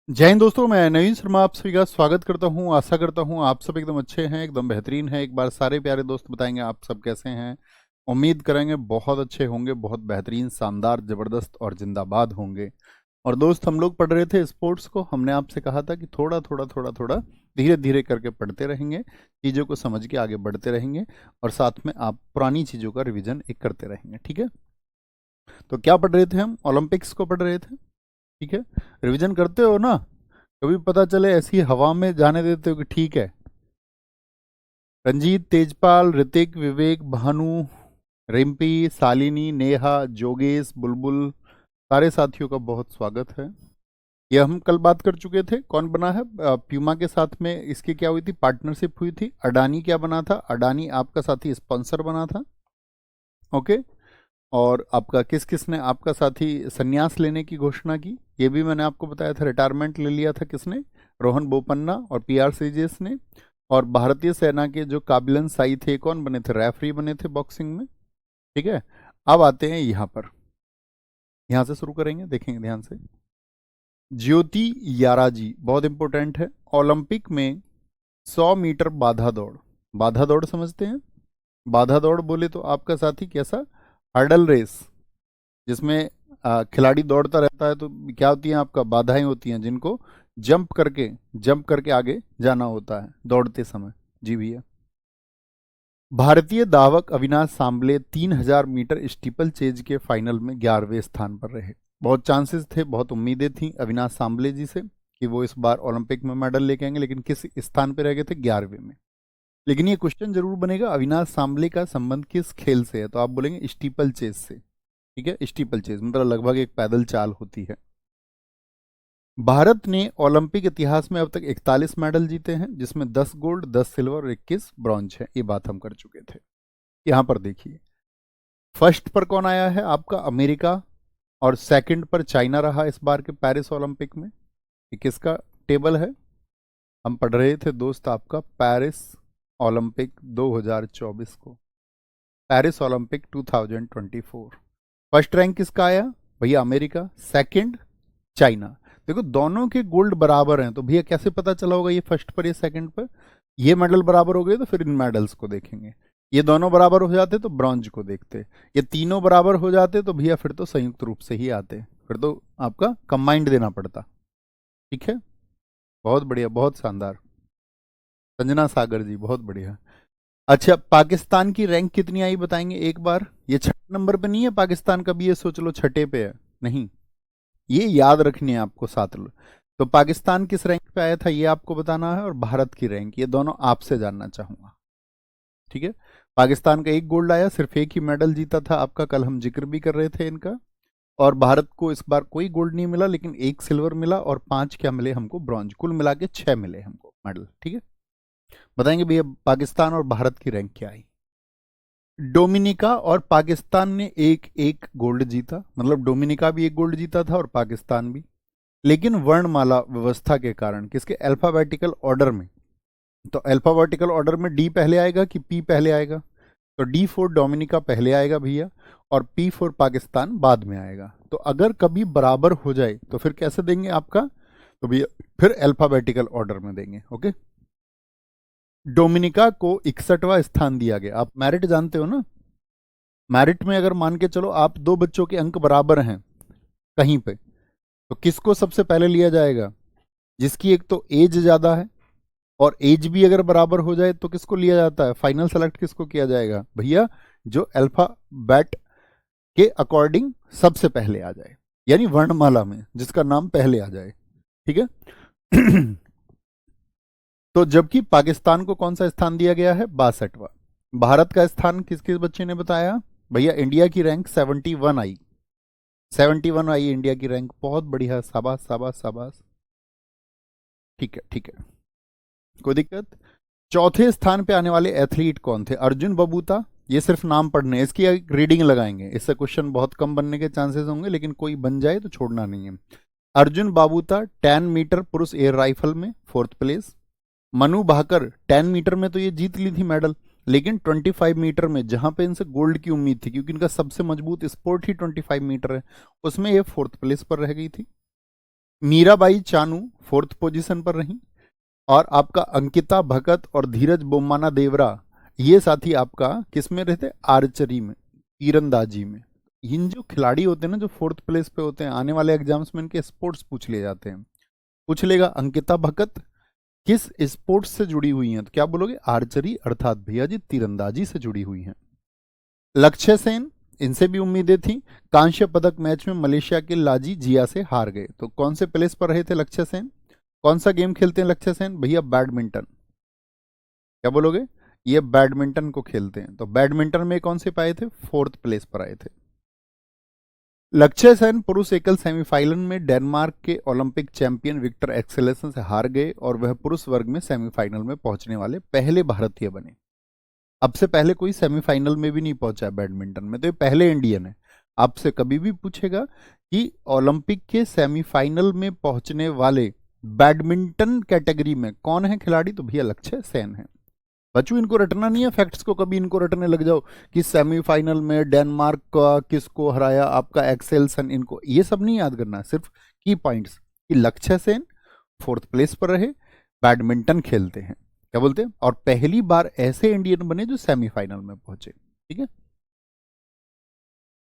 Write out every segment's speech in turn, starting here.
जय हिंद दोस्तों, मैं नवीन शर्मा आप सभी का स्वागत करता हूं। आशा करता हूं आप सब एकदम अच्छे हैं, एकदम बेहतरीन हैं। एक बार सारे प्यारे दोस्त बताएंगे आप सब कैसे हैं। उम्मीद करेंगे बहुत अच्छे होंगे, बहुत बेहतरीन, शानदार, जबरदस्त और जिंदाबाद होंगे। और दोस्त, हम लोग पढ़ रहे थे स्पोर्ट्स को। हमने आपसे कहा था कि थोड़ा थोड़ा थोड़ा थोड़ा धीरे धीरे करके पढ़ते रहेंगे, चीज़ों को समझ के आगे बढ़ते रहेंगे, और साथ में आप पुरानी चीज़ों का रिवीजन एक करते रहेंगे। ठीक है, तो क्या पढ़ रहे थे हम? ओलंपिक्स को पढ़ रहे थे। ठीक है, रिवीजन करते हो ना? कभी पता चले ऐसी हवा में जाने देते हो कि ठीक है। रंजीत, तेजपाल, ऋतिक, विवेक, भानु, रिम्पी, शालिनी, नेहा, जोगेश, बुलबुल, सारे साथियों का बहुत स्वागत है। ये हम कल बात कर चुके थे। कौन बना है? प्यूमा के साथ में इसकी क्या हुई थी? पार्टनरशिप हुई थी। अडानी क्या बना था? अडानी आपका साथी स्पॉन्सर बना था। ओके। और आपका किस किस ने आपका साथी संन्यास लेने की घोषणा की, ये भी मैंने आपको बताया था। रिटायरमेंट ले लिया था किसने? रोहन बोपन्ना और पीआर सीजेस ने। और भारतीय सेना के जो काबिलन साई थे, कौन बने थे? रेफरी बने थे बॉक्सिंग में। ठीक है, अब आते हैं यहाँ पर। यहाँ से शुरू करेंगे, देखेंगे ध्यान से। ज्योति याराजी बहुत इंपॉर्टेंट है। ओलंपिक में 100 मीटर बाधा दौड़, बाधा दौड़ समझते हैं? बाधा दौड़ बोले तो आपका साथी कैसा? हर्डल रेस, जिसमें खिलाड़ी दौड़ता रहता है, तो क्या होती हैं आपका? बाधाएं होती हैं, जिनको जंप करके आगे जाना होता है दौड़ते समय। जी भैया। भारतीय धावक Avinash Sambale 3000 metre steeple chase के फाइनल में 11वें स्थान पर रहे। बहुत चांसेस थे, बहुत उम्मीदें थी अविनाश सांबले जी से कि वो इस बार ओलंपिक में मेडल लेके आएंगे, लेकिन किस स्थान पर रह गए थे? 11वें में। लेकिन ये क्वेश्चन जरूर बनेगा, अविनाश सांबले का संबंध किस खेल से है? तो आप बोलेंगे स्टीपल चेज से। ठीक है, स्टीपल चेज मतलब लगभग एक पैदल चाल होती है। भारत ने ओलंपिक इतिहास में अब तक 41 मेडल जीते हैं, जिसमें 10 गोल्ड, 10 सिल्वर और 21 ब्रॉन्ज है। ये बात हम कर चुके थे। यहां पर देखिए, फर्स्ट पर कौन आया है आपका? अमेरिका। और सेकंड पर चाइना रहा इस बार के पेरिस ओलंपिक में। ये किसका टेबल है? हम पढ़ रहे थे दोस्त आपका पेरिस ओलंपिक 2024 को, पेरिस ओलंपिक 2024। फर्स्ट रैंक किसका आया भैया? अमेरिका। Second China. देखो दोनों के गोल्ड बराबर हैं, तो भैया कैसे पता चला होगा ये फर्स्ट पर, ये सेकंड पर? ये मेडल बराबर हो गए तो फिर इन मेडल्स को देखेंगे। ये दोनों बराबर हो जाते तो ब्रॉन्ज को देखते। ये तीनों बराबर हो जाते तो भैया फिर तो संयुक्त रूप से ही आते, फिर तो आपका कंबाइंड देना पड़ता। ठीक है, बहुत बढ़िया, बहुत शानदार। संजना सागर जी बहुत बढ़िया। अच्छा, पाकिस्तान की रैंक कितनी आई बताएंगे एक बार? ये छठे नंबर पे नहीं है पाकिस्तान का भी, ये सोच लो छठे पे है। नहीं, ये याद रखनी है आपको साथ लो। तो पाकिस्तान किस रैंक पे आया था ये आपको बताना है, और भारत की रैंक, ये दोनों आपसे जानना चाहूंगा। ठीक है, पाकिस्तान का एक गोल्ड आया, सिर्फ एक ही मेडल जीता था आपका, कल हम जिक्र भी कर रहे थे इनका। और भारत को इस बार कोई गोल्ड नहीं मिला, लेकिन एक सिल्वर मिला और 5 क्या मिले हमको? ब्रॉन्ज। कुल मिला के 6 मिले हमको मेडल। ठीक है, बताएंगे भैया पाकिस्तान और भारत की रैंक क्या आई? डोमिनिका और पाकिस्तान ने एक एक गोल्ड जीता, मतलब डोमिनिका भी एक गोल्ड जीता था और पाकिस्तान भी। लेकिन वर्णमाला व्यवस्था के कारण, किसके? अल्फाबेटिकल ऑर्डर में। तो अल्फाबेटिकल ऑर्डर में डी पहले आएगा कि पी पहले आएगा? तो डी फोर डोमिनिका पहले आएगा भैया, और पी फोर पाकिस्तान बाद में आएगा। तो अगर कभी बराबर हो जाए तो फिर कैसे देंगे आपका? तो भैया फिर अल्फाबेटिकल ऑर्डर में देंगे। ओके, डोमिनिका को 61वां स्थान दिया गया। आप मेरिट जानते हो ना? मेरिट में अगर मान के चलो आप दो बच्चों के अंक बराबर हैं कहीं पे, तो किसको सबसे पहले लिया जाएगा? जिसकी एक तो एज ज्यादा है, और एज भी अगर बराबर हो जाए तो किसको लिया जाता है? फाइनल सेलेक्ट किसको किया जाएगा भैया? जो अल्फाबेट के अकॉर्डिंग सबसे पहले आ जाए, यानी वर्णमाला में जिसका नाम पहले आ जाए। ठीक है। तो जबकि पाकिस्तान को कौन सा स्थान दिया गया है? 62वां। भारत का स्थान किस किस बच्चे ने बताया भैया? इंडिया की रैंक 71 आई, 71 आई इंडिया की रैंक। बहुत बढ़िया, शाबाश शाबाश शाबाश। ठीक है ठीक है, कोई दिक्कत? चौथे स्थान पे आने वाले एथलीट कौन थे? अर्जुन बबूता। ये सिर्फ नाम पढ़ने, इसकी एक रीडिंग लगाएंगे, इससे क्वेश्चन बहुत कम बनने के चांसेस होंगे, लेकिन कोई बन जाए तो छोड़ना नहीं है। अर्जुन बाबूता 10 मीटर पुरुष एयर राइफल में 4th place. Manu Bhaker 10 metre में तो ये जीत ली थी मेडल, लेकिन 25 मीटर में, जहां पे इनसे गोल्ड की उम्मीद थी क्योंकि इनका सबसे मजबूत स्पोर्ट ही 25 मीटर है, उसमें ये 4th प्लेस पर रह गई थी। मीराबाई चानू फोर्थ पोजीशन पर रही, और आपका अंकिता भगत और धीरज बोम्माना देवरा ये साथी आपका किस में रहते, आर्चरी में, तीरंदाजी में। इन जो खिलाड़ी होते हैं ना जो फोर्थ प्लेस पे होते हैं, आने वाले एग्जाम्स में इनके स्पोर्ट्स पूछ लिए जाते हैं। पूछ लेगा अंकिता भगत किस स्पोर्ट्स से जुड़ी हुई हैं, तो क्या बोलोगे, आर्चरी, अर्थात भैया जी तीरंदाजी से जुड़ी हुई हैं। लक्ष्य सेन, इनसे भी उम्मीदें थी। कांस्य पदक मैच में मलेशिया के लाजी जिया से हार गए, तो कौन से प्लेस पर रहे थे लक्ष्य सेन, कौन सा गेम खेलते हैं लक्ष्य सेन, भैया बैडमिंटन। क्या बोलोगे, ये बैडमिंटन को खेलते हैं, तो बैडमिंटन में कौन से पाए थे, फोर्थ प्लेस पर आए थे। लक्ष्य सेन पुरुष एकल सेमीफाइनल में डेनमार्क के ओलंपिक चैंपियन विक्टर एक्सेलेसन से हार गए और वह पुरुष वर्ग में सेमीफाइनल में पहुंचने वाले पहले भारतीय बने। अब से पहले कोई सेमीफाइनल में भी नहीं पहुंचा है बैडमिंटन में, तो ये पहले इंडियन है। आपसे कभी भी पूछेगा कि ओलंपिक के सेमीफाइनल में पहुंचने वाले बैडमिंटन कैटेगरी में कौन है खिलाड़ी, तो भैया लक्ष्य सेन है। बच्चों इनको रटना नहीं है, फैक्ट्स को कभी इनको रटने लग जाओ कि सेमीफाइनल में डेनमार्क का किसको हराया, आपका एक्सेलसन, इनको ये सब नहीं याद करना, सिर्फ की पॉइंट्स कि लक्ष्य सेन फोर्थ प्लेस पर रहे, बैडमिंटन खेलते हैं, क्या बोलते हैं, और पहली बार ऐसे इंडियन बने जो सेमीफाइनल में पहुंचे। ठीक है।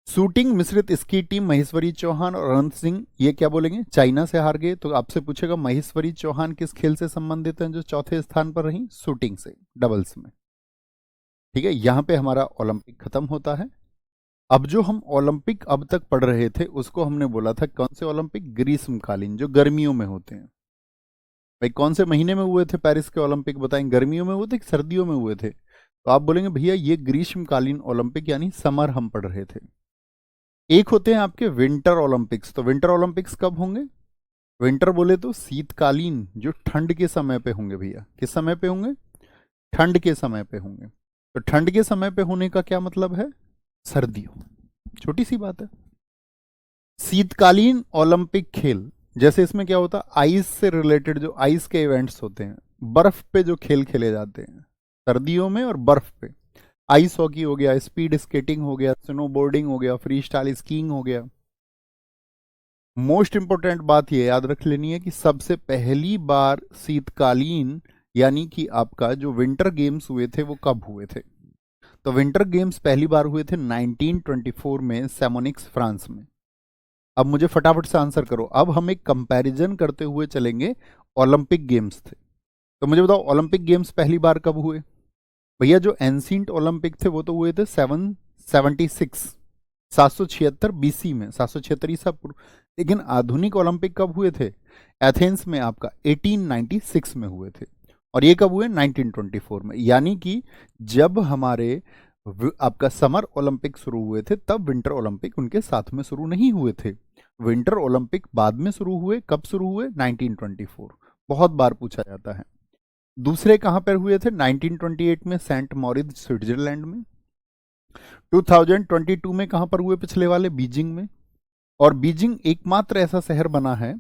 शूटिंग मिश्रित स्की टीम महेश्वरी चौहान और अनंत सिंह ये क्या बोलेंगे, चाइना से हार गए। तो आपसे पूछेगा महेश्वरी चौहान किस खेल से संबंधित हैं जो चौथे स्थान पर रही, शूटिंग से, डबल्स में। ठीक है, यहां पे हमारा ओलंपिक खत्म होता है। अब जो हम ओलंपिक अब तक पढ़ रहे थे उसको हमने बोला था कौन से ओलंपिक, ग्रीष्मकालीन, जो गर्मियों में होते हैं। भाई कौन से महीने में हुए थे पेरिस के ओलंपिक, बताएं, गर्मियों में हुए थे कि सर्दियों में हुए थे, तो आप बोलेंगे भैया ये ग्रीष्मकालीन ओलंपिक यानी समर हम पढ़ रहे थे। एक होते हैं आपके विंटर ओलंपिक्स, तो विंटर ओलंपिक्स कब होंगे, विंटर बोले तो शीतकालीन, जो ठंड के समय पे होंगे भैया, किस समय पे होंगे, ठंड के समय पे होंगे। तो ठंड के समय पे होने का क्या मतलब है, सर्दियों, छोटी सी बात है। शीतकालीन ओलंपिक खेल, जैसे इसमें क्या होता है, आइस से रिलेटेड जो आइस के इवेंट्स होते हैं, बर्फ पे जो खेल खेले जाते हैं सर्दियों में, और बर्फ पे आइस हॉकी हो गया, स्पीड स्केटिंग हो गया, स्नोबोर्डिंग हो गया, फ्री स्टाइल स्कीइंग हो गया। मोस्ट इंपोर्टेंट बात यह याद रख लेनी है कि सबसे पहली बार शीतकालीन यानी कि आपका जो विंटर गेम्स हुए थे वो कब हुए थे, तो विंटर गेम्स पहली बार हुए थे 1924 में सैमोनिक्स फ्रांस में। अब मुझे फटाफट से आंसर करो, अब हम एक कंपैरिजन करते हुए चलेंगे, ओलंपिक गेम्स थे, तो मुझे बताओ ओलंपिक गेम्स पहली बार कब हुए, भैया जो एंशिएंट ओलंपिक थे वो तो हुए थे 776 बीसी में, 776 ईसा पूर्व। लेकिन आधुनिक ओलंपिक कब हुए थे, एथेंस में आपका 1896 में हुए थे, और ये कब हुए, 1924 में। यानी कि जब हमारे आपका समर ओलंपिक शुरू हुए थे तब विंटर ओलंपिक उनके साथ में शुरू नहीं हुए थे, विंटर ओलंपिक बाद में शुरू हुए, कब शुरू हुए, 1924। बहुत बार पूछा जाता है। दूसरे कहां पर हुए थे, 1928 में सेंट मॉरिस स्विट्जरलैंड में। 2022 में कहां पर हुए पिछले वाले, बीजिंग में। और बीजिंग एकमात्र ऐसा शहर बना है,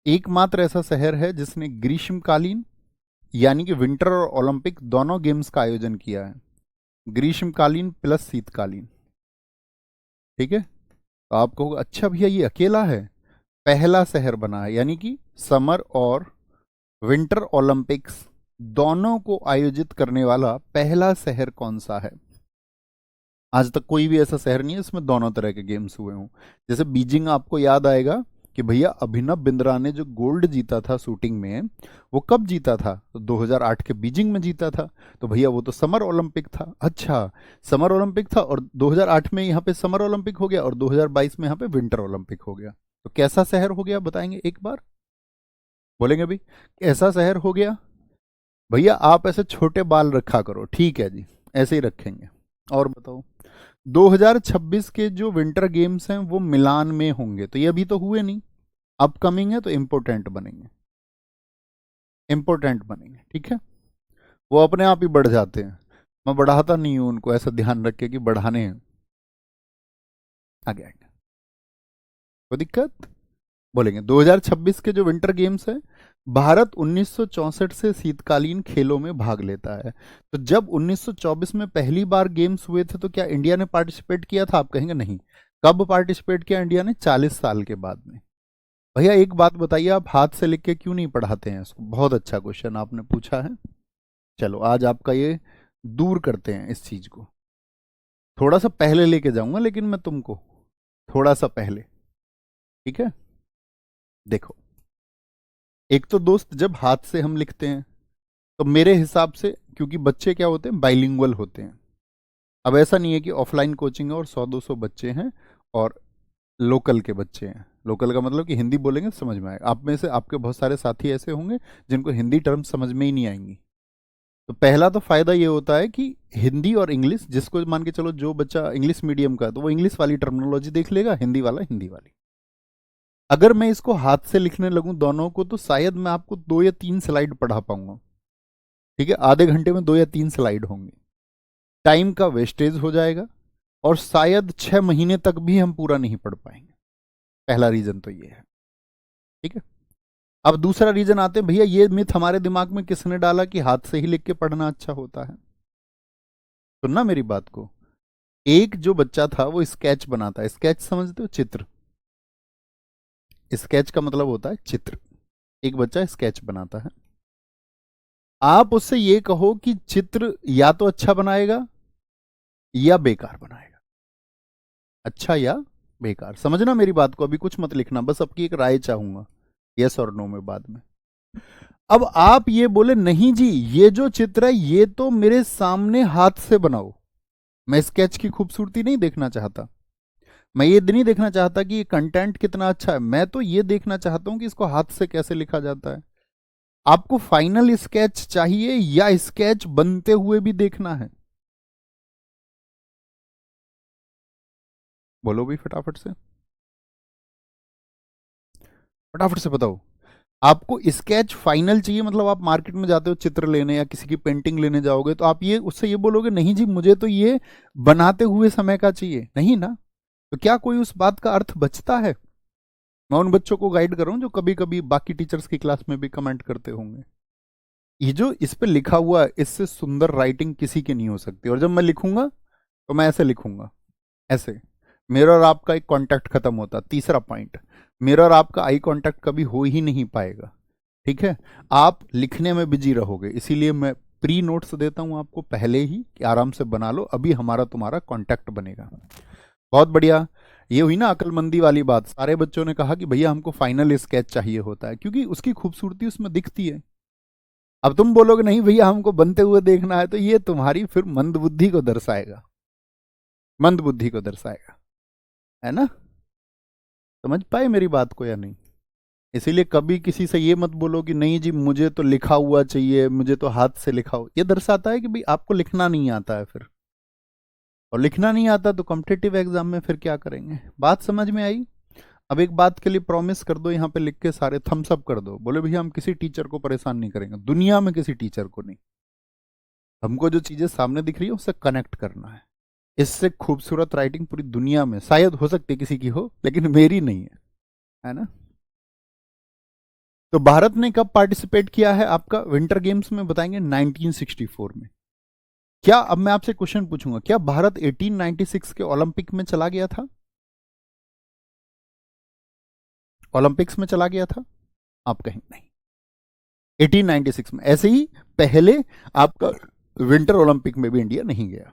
एकमात्र ऐसा शहर है जिसने ग्रीष्मकालीन यानी कि विंटर और ओलंपिक दोनों गेम्स का आयोजन किया है, ग्रीष्मकालीन प्लस शीतकालीन। ठीक है, तो आपको अच्छा भैया ये अकेला है, पहला शहर बना है, यानी कि समर और विंटर ओलंपिक्स दोनों को आयोजित करने वाला पहला शहर कौन सा है। आज तक कोई भी ऐसा शहर नहीं है इसमें दोनों तरह के गेम्स हुए हों। जैसे बीजिंग आपको याद आएगा कि भैया अभिनव बिंद्रा ने जो गोल्ड जीता था शूटिंग में, वो कब जीता था, तो 2008 के बीजिंग में जीता था, तो भैया वो तो समर ओलंपिक था। अच्छा, समर ओलंपिक था और 2008 में यहाँ पे समर ओलंपिक हो गया और 2022 में यहाँ पे विंटर ओलंपिक हो गया, तो कैसा शहर हो गया बताएंगे एक बार, बोलेंगे भाई कैसा शहर हो गया। भैया आप ऐसे छोटे बाल रखा करो, ठीक है जी, ऐसे ही रखेंगे। और बताओ 2026 के जो विंटर गेम्स हैं वो मिलान में होंगे, तो ये अभी तो हुए नहीं, अपकमिंग है, तो इम्पोर्टेंट बनेंगे, इम्पोर्टेंट बनेंगे। ठीक है, वो अपने आप ही बढ़ जाते हैं, मैं बढ़ाता नहीं हूं उनको, ऐसा ध्यान रखे कि बढ़ाने हैं, आगे आगे कोई दिक्कत, बोलेंगे 2026 के जो विंटर गेम्स है, भारत 1964 से शीतकालीन खेलों में भाग लेता है। तो जब 1924 में पहली बार गेम्स हुए थे तो क्या इंडिया ने पार्टिसिपेट किया था, आप कहेंगे नहीं। कब पार्टिसिपेट किया इंडिया ने, 40 साल के बाद में। भैया एक बात बताइए, आप हाथ से लिख के क्यों नहीं पढ़ाते हैं इसको? बहुत अच्छा क्वेश्चन आपने पूछा है। चलो आज आपका ये दूर करते हैं इस चीज को। थोड़ा सा पहले लेके जाऊंगा लेकिन मैं तुमको, थोड़ा सा पहले, ठीक है? देखो, एक तो दोस्त जब हाथ से हम लिखते हैं तो मेरे हिसाब से, क्योंकि बच्चे क्या होते हैं, बाइलिंगुअल होते हैं। अब ऐसा नहीं है कि ऑफलाइन कोचिंग है और 100-200 बच्चे हैं और लोकल के बच्चे हैं। लोकल का मतलब कि हिंदी बोलेंगे तो समझ में आएगा। आप में से आपके बहुत सारे साथी ऐसे होंगे जिनको हिंदी टर्म समझ में ही नहीं आएंगी। तो पहला तो फायदा ये होता है कि हिंदी और इंग्लिश, जिसको मान के चलो जो बच्चा इंग्लिश मीडियम का है तो वो इंग्लिश वाली टर्मिनोलॉजी देख लेगा, हिंदी वाला हिंदी वाली। अगर मैं इसको हाथ से लिखने लगूं दोनों को तो शायद मैं आपको 2 या 3 स्लाइड पढ़ा पाऊंगा। ठीक है, आधे घंटे में 2 या 3 स्लाइड होंगे, टाइम का वेस्टेज हो जाएगा और शायद 6 महीने तक भी हम पूरा नहीं पढ़ पाएंगे। पहला रीजन तो ये है। ठीक है, अब दूसरा रीजन आते हैं, भैया ये मिथ हमारे दिमाग में किसने डाला कि हाथ से ही लिख के पढ़ना अच्छा होता है? सुनना मेरी बात को। एक जो बच्चा था वो स्केच बनाता है, स्केच समझते हो, चित्र। स्केच का मतलब होता है चित्र। एक बच्चा स्केच बनाता है, आप उससे ये कहो कि चित्र या तो अच्छा बनाएगा या बेकार बनाएगा, अच्छा या बेकार। समझना मेरी बात को, अभी कुछ मत लिखना, बस आपकी एक राय चाहूंगा, यस और नो में बाद में। अब आप ये बोले नहीं जी ये जो चित्र है ये तो मेरे सामने हाथ से बनाओ, मैं स्केच की खूबसूरती नहीं देखना चाहता, मैं ये नहीं देखना चाहता कि ये कंटेंट कितना अच्छा है, मैं तो ये देखना चाहता हूं कि इसको हाथ से कैसे लिखा जाता है। आपको फाइनल स्केच चाहिए या स्केच बनते हुए भी देखना है? बोलो भी फटाफट से, फटाफट से बताओ। आपको स्केच फाइनल चाहिए, मतलब आप मार्केट में जाते हो चित्र लेने या किसी की पेंटिंग लेने जाओगे तो आप ये उससे ये बोलोगे नहीं जी मुझे तो ये बनाते हुए समय का चाहिए, नहीं ना? तो क्या कोई उस बात का अर्थ बचता है? मैं उन बच्चों को गाइड कर रहा हूं जो कभी कभी बाकी टीचर्स की क्लास में भी कमेंट करते होंगे, ये जो इस पे लिखा हुआ है इससे सुंदर राइटिंग किसी की नहीं हो सकती, और जब मैं लिखूंगा तो मैं ऐसे लिखूंगा, ऐसे। मेरा और आपका एक कांटेक्ट खत्म होता। तीसरा पॉइंट, मेरा और आपका आई कांटेक्ट कभी हो ही नहीं पाएगा। ठीक है, आप लिखने में बिजी रहोगे, इसीलिए मैं प्री नोट्स देता हूं आपको पहले ही कि आराम से बना लो, अभी हमारा तुम्हारा कांटेक्ट बनेगा। बहुत बढ़िया, ये हुई ना अक्लमंदी वाली बात। सारे बच्चों ने कहा कि भैया हमको फाइनल स्केच चाहिए होता है क्योंकि उसकी खूबसूरती उसमें दिखती है। अब तुम बोलोगे नहीं भैया हमको बनते हुए देखना है, तो ये तुम्हारी फिर मंद बुद्धि को दर्शाएगा, मंद बुद्धि को दर्शाएगा, है ना? समझ पाए मेरी बात को या नहीं? इसीलिए कभी किसी से ये मत बोलो कि नहीं जी मुझे तो लिखा हुआ चाहिए, मुझे तो हाथ से लिखा हो। ये दर्शाता है कि भाई आपको लिखना नहीं आता है फिर, और लिखना नहीं आता तो कॉम्पिटिटिव एग्जाम में फिर क्या करेंगे? बात समझ में आई? अब एक बात के लिए प्रॉमिस कर दो, यहाँ पे लिख के सारे थम्स अप कर दो, बोले भैया हम किसी टीचर को परेशान नहीं करेंगे, दुनिया में किसी टीचर को नहीं। हमको जो चीजें सामने दिख रही है उससे कनेक्ट करना है। इससे खूबसूरत राइटिंग पूरी दुनिया में शायद हो सकती है किसी की हो, लेकिन मेरी नहीं है ना? तो भारत ने कब पार्टिसिपेट किया है आपका विंटर गेम्स में? बताएंगे 1964 में। क्या, अब मैं आपसे क्वेश्चन पूछूंगा, क्या भारत 1896 के ओलंपिक में चला गया था? ओलंपिक्स में चला गया था? आप कहेंगे नहीं, 1896 में। ऐसे ही पहले आपका विंटर ओलंपिक में भी इंडिया नहीं गया।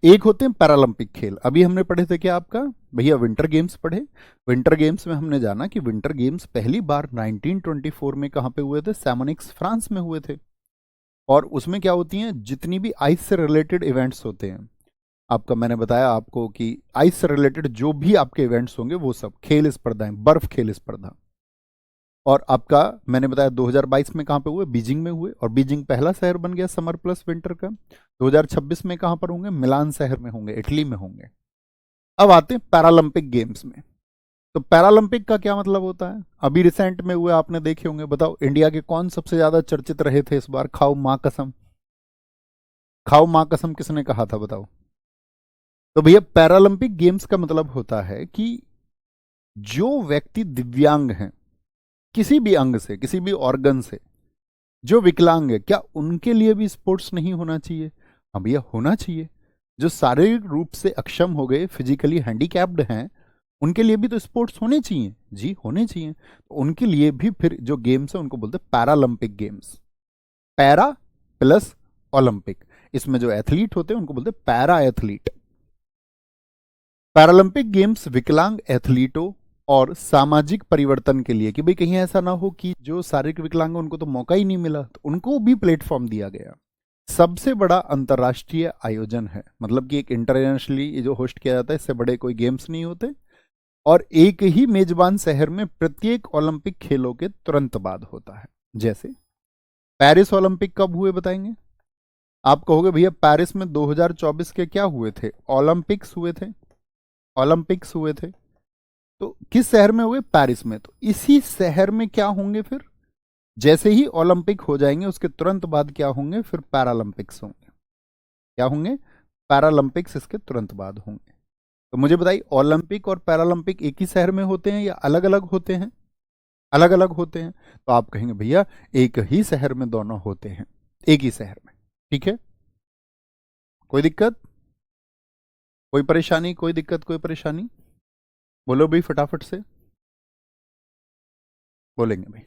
एक होते हैं पैरालंपिक खेल, अभी हमने पढ़े थे क्या आपका भैया, विंटर गेम्स पढ़े। विंटर गेम्स में हमने जाना कि विंटर गेम्स पहली बार 1924 में कहां पे हुए थे? सैमोनिक्स फ्रांस में हुए थे। और उसमें क्या होती हैं, जितनी भी आइस से रिलेटेड इवेंट्स होते हैं, आपका मैंने बताया आपको कि आइस से रिलेटेड जो भी आपके इवेंट्स होंगे वो सब खेल स्पर्धाएं, बर्फ खेल स्पर्धा। और आपका मैंने बताया 2022 में कहां पे हुए? बीजिंग में हुए, और बीजिंग पहला शहर बन गया समर प्लस विंटर का। 2026 में कहां पर होंगे? मिलान शहर में होंगे, इटली में होंगे। अब आते हैं पैरालंपिक गेम्स में। तो पैरालंपिक का क्या मतलब होता है? अभी रिसेंट में हुए, आपने देखे होंगे। बताओ इंडिया के कौन सबसे ज्यादा चर्चित रहे थे इस बार? खाओ मां कसम, खाओ मां कसम किसने कहा था बताओ? तो भैया पैरालंपिक गेम्स का मतलब होता है कि जो व्यक्ति दिव्यांग हैं किसी भी अंग से, किसी भी ऑर्गन से, जो विकलांग है, क्या उनके लिए भी स्पोर्ट्स नहीं होना चाहिए? हाँ भैया होना चाहिए। जो शारीरिक रूप से अक्षम हो गए, फिजिकली हैंडीकैप्ड हैं, उनके लिए भी तो स्पोर्ट्स होने चाहिए जी, होने चाहिए। तो उनके लिए भी फिर जो गेम्स है उनको बोलते हैं Paralympic games. Para plus Olympic, इसमें जो एथलीट होते हैं उनको बोलते हैं पैरा एथलीट। पैरालंपिक गेम्स विकलांग एथलीटों और सामाजिक परिवर्तन के लिए, कि भाई कहीं ऐसा ना हो कि जो शारीरिक विकलांग है उनको तो मौका ही नहीं मिला, तो उनको भी प्लेटफॉर्म दिया गया। सबसे बड़ा अंतर्राष्ट्रीय आयोजन है, मतलब कि एक इंटरनेशनली जो होस्ट किया जाता है, इससे बड़े कोई गेम्स नहीं होते। और एक ही मेजबान शहर में प्रत्येक ओलंपिक खेलों के तुरंत बाद होता है। जैसे पेरिस ओलंपिक कब हुए बताएंगे? आप कहोगे भैया पेरिस में 2024 के क्या हुए थे? ओलंपिक्स हुए थे। ओलंपिक्स हुए थे तो किस शहर में हुए? पेरिस में। तो इसी शहर में क्या होंगे फिर? जैसे ही ओलंपिक हो जाएंगे उसके तुरंत बाद क्या होंगे? फिर पैरालंपिक्स होंगे। क्या होंगे? पैरालंपिक्स इसके तुरंत बाद होंगे। तो मुझे बताइए, ओलंपिक और पैरालंपिक एक ही शहर में होते हैं या अलग अलग होते हैं? अलग अलग होते हैं। तो आप कहेंगे भैया एक ही शहर में दोनों होते हैं, एक ही शहर में। ठीक है, कोई दिक्कत, कोई परेशानी, कोई दिक्कत, कोई परेशानी? बोलो भाई फटाफट से, बोलेंगे भाई।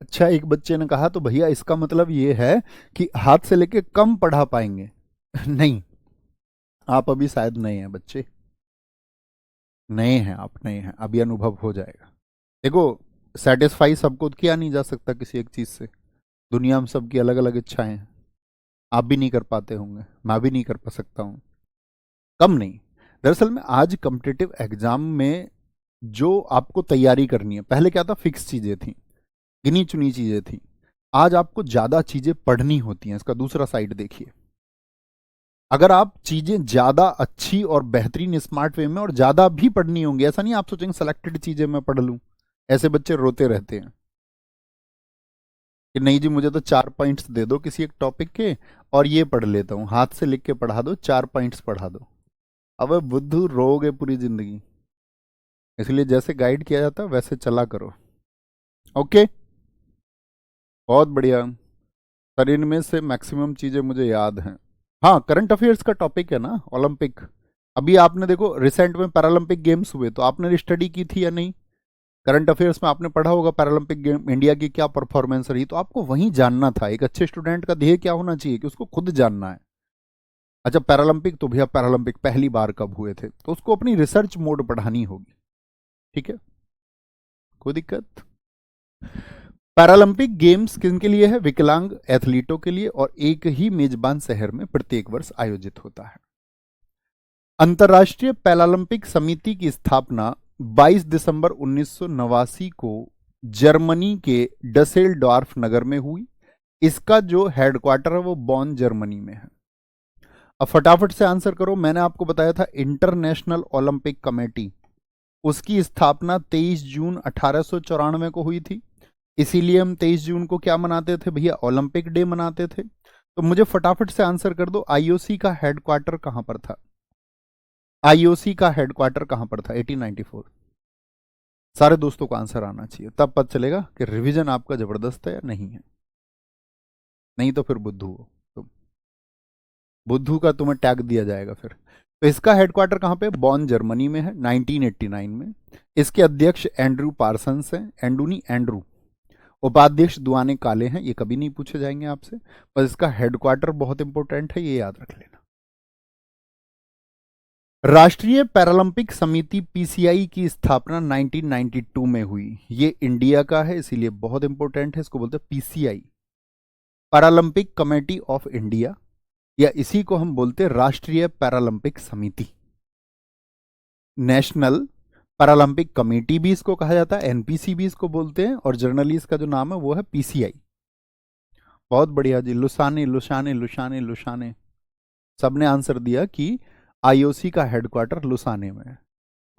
अच्छा, एक बच्चे ने कहा तो भैया इसका मतलब ये है कि हाथ से लेके कम पढ़ा पाएंगे? नहीं, आप अभी शायद नए हैं बच्चे, नए हैं आप, नए हैं, अभी अनुभव हो जाएगा। देखो, सेटिस्फाई सबको किया नहीं जा सकता किसी एक चीज से, दुनिया में सबकी अलग अलग इच्छाएं हैं। आप भी नहीं कर पाते होंगे, मैं भी नहीं कर पा सकता हूँ, कम नहीं। दरअसल में आज कॉम्पिटिटिव एग्जाम में जो आपको तैयारी करनी है, पहले क्या था, फिक्स चीजें थी, गिनी चुनी चीजें थी। आज आपको ज्यादा चीजें पढ़नी होती हैं। इसका दूसरा साइड देखिए, अगर आप चीजें ज्यादा अच्छी और बेहतरीन स्मार्ट वे में और ज्यादा भी पढ़नी होंगी, ऐसा नहीं आप सोचेंगे सेलेक्टेड चीजें मैं पढ़ लूं। ऐसे बच्चे रोते रहते हैं कि नहीं जी मुझे तो 4 पॉइंट्स दे दो किसी एक टॉपिक के और ये पढ़ लेता हूँ, हाथ से लिख के पढ़ा दो, 4 पॉइंट्स पढ़ा दो। अब बुद्धू रोगे पूरी जिंदगी। इसलिए जैसे गाइड किया जाता है वैसे चला करो। ओके, बहुत बढ़िया सर, इनमें से मैक्सिमम चीजें मुझे याद हैं। हाँ, करंट अफेयर्स का टॉपिक है ना ओलंपिक। अभी आपने देखो रिसेंट में पैरालंपिक गेम्स हुए, तो आपने स्टडी की थी या नहीं? करंट अफेयर्स में आपने पढ़ा होगा पैरालंपिक गेम इंडिया की क्या परफॉर्मेंस रही, तो आपको वहीं जानना था। एक अच्छे स्टूडेंट का ध्येय क्या होना चाहिए कि उसको खुद जानना है। अच्छा, पैरालंपिक तो भैया पैरालंपिक पहली बार कब हुए थे, तो उसको अपनी रिसर्च मोड पढ़ानी होगी। ठीक है, कोई दिक्कत? पैरालंपिक गेम्स किनके लिए है? विकलांग एथलीटों के लिए, और एक ही मेजबान शहर में प्रत्येक वर्ष आयोजित होता है। अंतर्राष्ट्रीय पैरालंपिक समिति की स्थापना 22 दिसंबर 1989 को जर्मनी के डसेलडॉर्फ नगर में हुई। इसका जो हेडक्वार्टर है वो बॉन जर्मनी में है। अब फटाफट से आंसर करो। मैंने आपको बताया था इंटरनेशनल ओलंपिक कमेटी, उसकी स्थापना 23 जून 1894 को हुई थी। इसीलिए हम 23 जून को क्या मनाते थे भैया? ओलंपिक डे मनाते थे। तो मुझे फटाफट से आंसर कर दो, आईओसी का हेडक्वार्टर कहां पर था? आईओसी का हेडक्वार्टर कहां पर था 1894? सारे दोस्तों को आंसर आना चाहिए, तब पता चलेगा कि रिवीजन आपका जबरदस्त है या नहीं है। नहीं तो फिर बुद्धू हो तुम, बुद्धू का तुम्हें टैग दिया जाएगा फिर। तो इसका हेडक्वार्टर कहां पे? बॉन जर्मनी में है, 1989 में। इसके अध्यक्ष एंड्रू पार्सन्स हैं, एंडूनी एंड्रू। उपाध्यक्ष दुआने काले हैं, ये कभी नहीं पूछे जाएंगे आपसे, पर इसका हेडक्वार्टर बहुत इंपॉर्टेंट है, ये याद रख लेना। राष्ट्रीय पैरालंपिक समिति पीसीआई की स्थापना 1992 में हुई। ये इंडिया का है इसीलिए बहुत इंपॉर्टेंट है, इसको बोलते हैं PCI, Paralympic committee of India, या इसी को हम बोलते हैं राष्ट्रीय पैरालंपिक समिति। नेशनल पैरालंपिक कमेटी भी इसको कहा जाता है, एनपीसी भी इसको बोलते हैं, और जर्नली इसका जो नाम है वो है पीसीआई। बहुत बढ़िया जी, लुसाने लुसाने लुसाने लुसाने, सबने आंसर दिया कि आईओसी का हेडक्वार्टर लुसाने में है।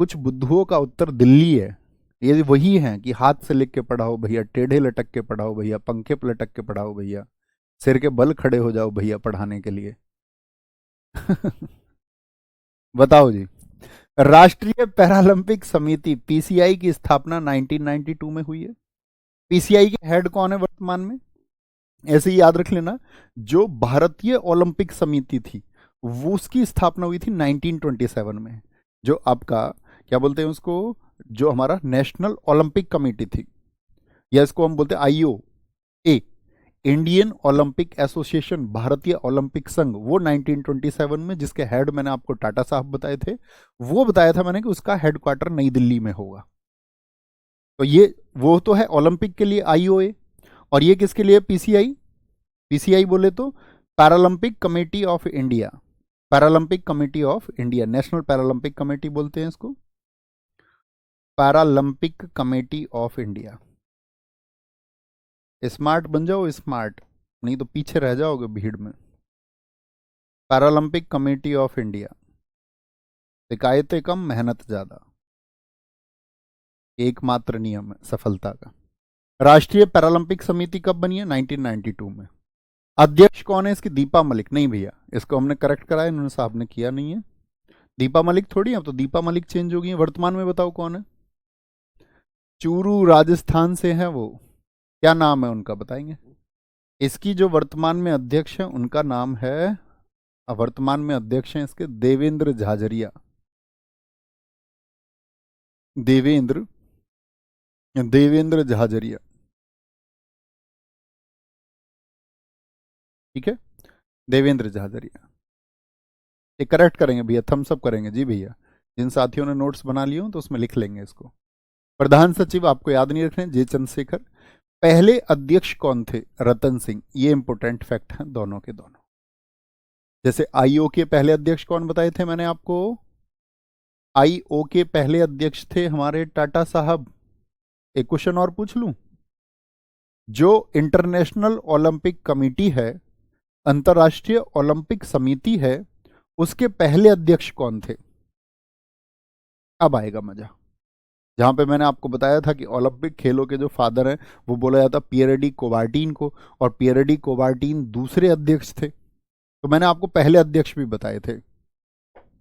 कुछ बुद्धुओं का उत्तर दिल्ली है। ये वही है कि हाथ से लिख के पढ़ाओ भैया, टेढ़े लटक के पढ़ाओ भैया, पंखे पर लटक के पढ़ाओ भैया, सिर के बल खड़े हो जाओ भैया पढ़ाने के लिए। बताओ जी, राष्ट्रीय पैरालंपिक समिति पीसीआई की स्थापना 1992 में हुई है। पीसीआई के हेड कौन है वर्तमान में? ऐसे ही याद रख लेना, जो भारतीय ओलंपिक समिति थी वो उसकी स्थापना हुई थी 1927 में। जो आपका क्या बोलते हैं उसको, जो हमारा नेशनल ओलंपिक कमेटी थी, या इसको हम बोलते हैं आईओ ए, इंडियन ओलंपिक एसोसिएशन, भारतीय ओलंपिक संघ, वो 1927 में, जिसके हेड मैंने आपको टाटा साहब बताए थे, वो बताया था मैंने कि उसका हेडक्वार्टर नई दिल्ली में होगा। तो ये वो तो है ओलंपिक के लिए आईओए, और ये किसके लिए पीसीआई, पीसीआई बोले तो Paralympic committee of India, Paralympic committee of India, national Paralympic committee बोलते हैं इसको, Paralympic committee of India. Smart बन जाओ स्मार्ट, नहीं तो पीछे रह जाओगे भीड़ में। पैरालंपिक कमेटी ऑफ इंडिया, शिकायतें कम मेहनत ज्यादा, एकमात्र नियम है सफलता का। राष्ट्रीय पैरालंपिक समिति कब बनी है, 1992 में। अध्यक्ष कौन है इसकी, दीपा मलिक। नहीं भैया, इसको हमने करेक्ट कराया, इन्होंने साहब ने किया नहीं है। दीपा मलिक थोड़ी, अब तो दीपा मलिक चेंज हो गई है। वर्तमान में बताओ कौन है, चूरू राजस्थान से है वो, क्या नाम है उनका बताएंगे। इसकी जो वर्तमान में अध्यक्ष है उनका नाम है, वर्तमान में अध्यक्ष हैं इसके देवेंद्र झाझरिया, देवेंद्र देवेंद्र झाझरिया, ठीक है, देवेंद्र झाझरिया। ये करेक्ट करेंगे भैया, थम्स अप करेंगे जी भैया। जिन साथियों ने नोट्स बना लिए हो तो उसमें लिख लेंगे इसको। प्रधान सचिव आपको याद नहीं रखने, जे चंद्रशेखर। पहले अध्यक्ष कौन थे, रतन सिंह। ये इंपोर्टेंट फैक्ट है दोनों के दोनों। जैसे आईओ के पहले अध्यक्ष कौन बताए थे मैंने आपको, आईओ के पहले अध्यक्ष थे हमारे टाटा साहब। एक क्वेश्चन और पूछ लूं, जो इंटरनेशनल ओलंपिक कमेटी है, अंतर्राष्ट्रीय ओलंपिक समिति है, उसके पहले अध्यक्ष कौन थे। अब आएगा मजा। जहां पे मैंने आपको बताया था कि ओलंपिक खेलों के जो फादर हैं वो बोला जाता पियर डी कोबार्टिन को, और पियर डी कोबार्टिन दूसरे अध्यक्ष थे। तो मैंने आपको पहले अध्यक्ष भी बताए थे।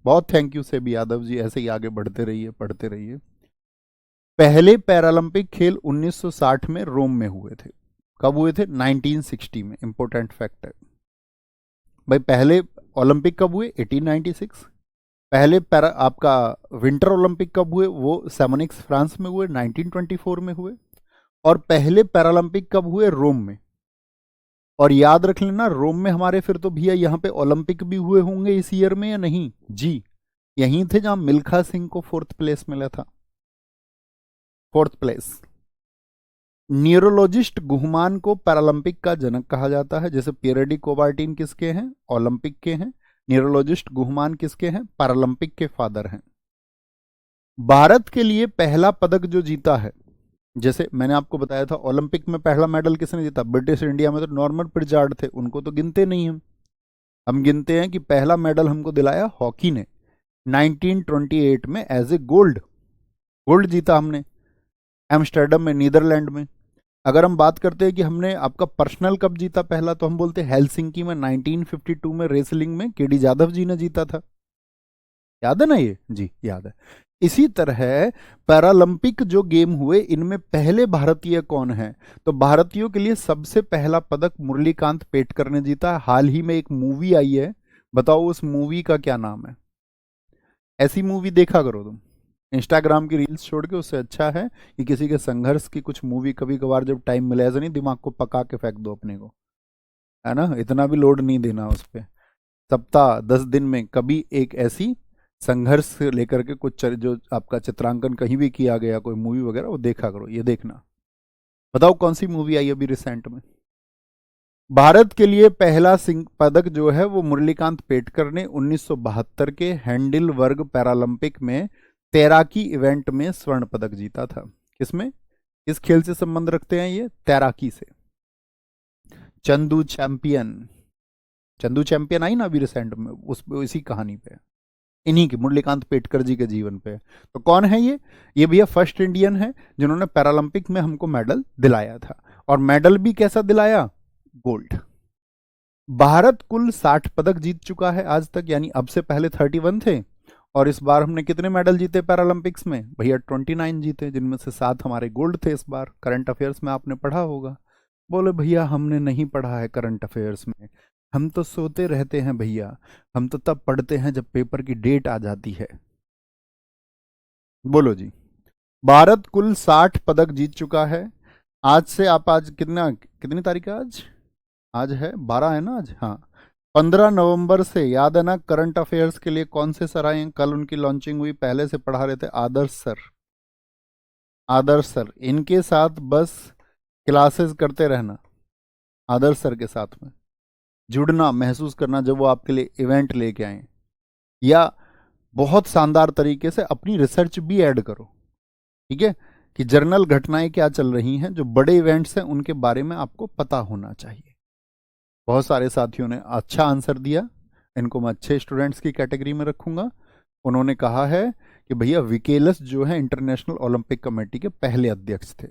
बहुत थैंक यू सेबी यादव जी, ऐसे ही आगे बढ़ते रहिए, पढ़ते रहिए। पहले पैरालंपिक खेल 1960 में रोम में हुए थे। कब हुए थे, 1960 में। इंपॉर्टेंट फैक्ट है भाई। पहले ओलंपिक कब हुए, 1896। पहले आपका विंटर ओलंपिक कब हुए, वो सेमोनिक्स फ्रांस में हुए, 1924 में हुए। और पहले पैरालंपिक कब हुए, रोम में। और याद रख लेना, रोम में हमारे फिर तो भैया यहाँ पे ओलंपिक भी हुए होंगे इस ईयर में या नहीं जी। यहीं थे जहां मिल्खा सिंह को 4th प्लेस मिला था, 4th प्लेस। न्यूरोलॉजिस्ट गुहमान को पैरालंपिक का जनक कहा जाता है। जैसे पियर डी कोबार्टिन किसके हैं, ओलंपिक के हैं। न्यूरोलॉजिस्ट गुहमान किसके हैं, पैरालंपिक के फादर हैं। भारत के लिए पहला पदक जो जीता है, जैसे मैंने आपको बताया था ओलंपिक में पहला मेडल किसने जीता, ब्रिटिश इंडिया में तो नॉर्मन प्रिजार्ड थे, उनको तो गिनते नहीं हम गिनते हैं कि पहला मेडल हमको दिलाया हॉकी ने 1928 में एज ए गोल्ड जीता हमने एम्स्टर्डम में, नीदरलैंड में। अगर हम बात करते हैं कि हमने आपका पर्सनल कब जीता पहला, तो हम बोलते हैं हेलसिंकी में 1952 में रेसलिंग में केडी जाधव जी ने जीता था। याद है ना ये जी, याद है। इसी तरह पैरालंपिक जो गेम हुए इनमें पहले भारतीय कौन है, तो भारतीयों के लिए सबसे पहला पदक मुरलीकांत पेटकर ने जीता। हाल ही में एक मूवी आई है, बताओ उस मूवी का क्या नाम है। ऐसी मूवी देखा करो तुम, इंस्टाग्राम की रील्स छोड़ के। उससे अच्छा है कि किसी के संघर्ष की कुछ मूवी कभी कभार जब टाइम मिले, ऐसा नहीं दिमाग को पका के फेंक दो अपने को, है ना, इतना भी लोड नहीं देना उस पर। सप्ताह 10 दिन में कभी एक ऐसी संघर्ष से लेकर के कुछ जो आपका चित्रांकन कहीं भी किया गया कोई मूवी वगैरह, वो देखा करो। ये देखना, बताओ कौन सी मूवी आई अभी रिसेंट में। भारत के लिए पहला सिंह पदक जो है वो मुरलीकांत पेटकर ने 1972 के हैंडिल वर्ग पैरालंपिक में तैराकी इवेंट में स्वर्ण पदक जीता था। किसमें, किस खेल से संबंध रखते हैं ये, तैराकी से। चंदू चैंपियन आई ना अभी रिसेंट में, उस इसी कहानी पे, इन्हीं के मुरलीकांत पेटकर जी के जीवन पे। तो कौन है ये भैया फर्स्ट इंडियन है जिन्होंने पैरालंपिक में हमको मेडल दिलाया था। और मेडल भी कैसा दिलाया, गोल्ड। भारत कुल 60 पदक जीत चुका है आज तक, यानी अब से पहले 31 थे। और इस बार हमने कितने मेडल जीते पैरालंपिक्स में, भैया 29 जीते, जिनमें से 7 हमारे गोल्ड थे इस बार। करंट अफेयर्स में आपने पढ़ा होगा। बोले भैया हमने नहीं पढ़ा है करंट अफेयर्स में, हम तो सोते रहते हैं भैया, हम तो तब पढ़ते हैं जब पेपर की डेट आ जाती है। बोलो जी। भारत कुल 60 पदक जीत चुका है। आज से आप, आज कितनी तारीख है आज? आज है 12 है ना आज, हाँ। 15 नवंबर से, याद है ना, करंट अफेयर्स के लिए कौन से सर आए हैं? कल उनकी लॉन्चिंग हुई, पहले से पढ़ा रहे थे आदर्श सर। आदर्श सर, इनके साथ बस क्लासेस करते रहना, आदर्श सर के साथ में जुड़ना, महसूस करना जब वो आपके लिए इवेंट लेके आए, या बहुत शानदार तरीके से अपनी रिसर्च भी ऐड करो, ठीक है, कि जर्नल घटनाएं क्या चल रही हैं, जो बड़े इवेंट्स हैं उनके बारे में आपको पता होना चाहिए। बहुत सारे साथियों ने अच्छा आंसर दिया, इनको मैं अच्छे स्टूडेंट्स की कैटेगरी में रखूंगा। उन्होंने कहा है कि भैया विकेलस जो है इंटरनेशनल ओलंपिक कमेटी के पहले अध्यक्ष थे।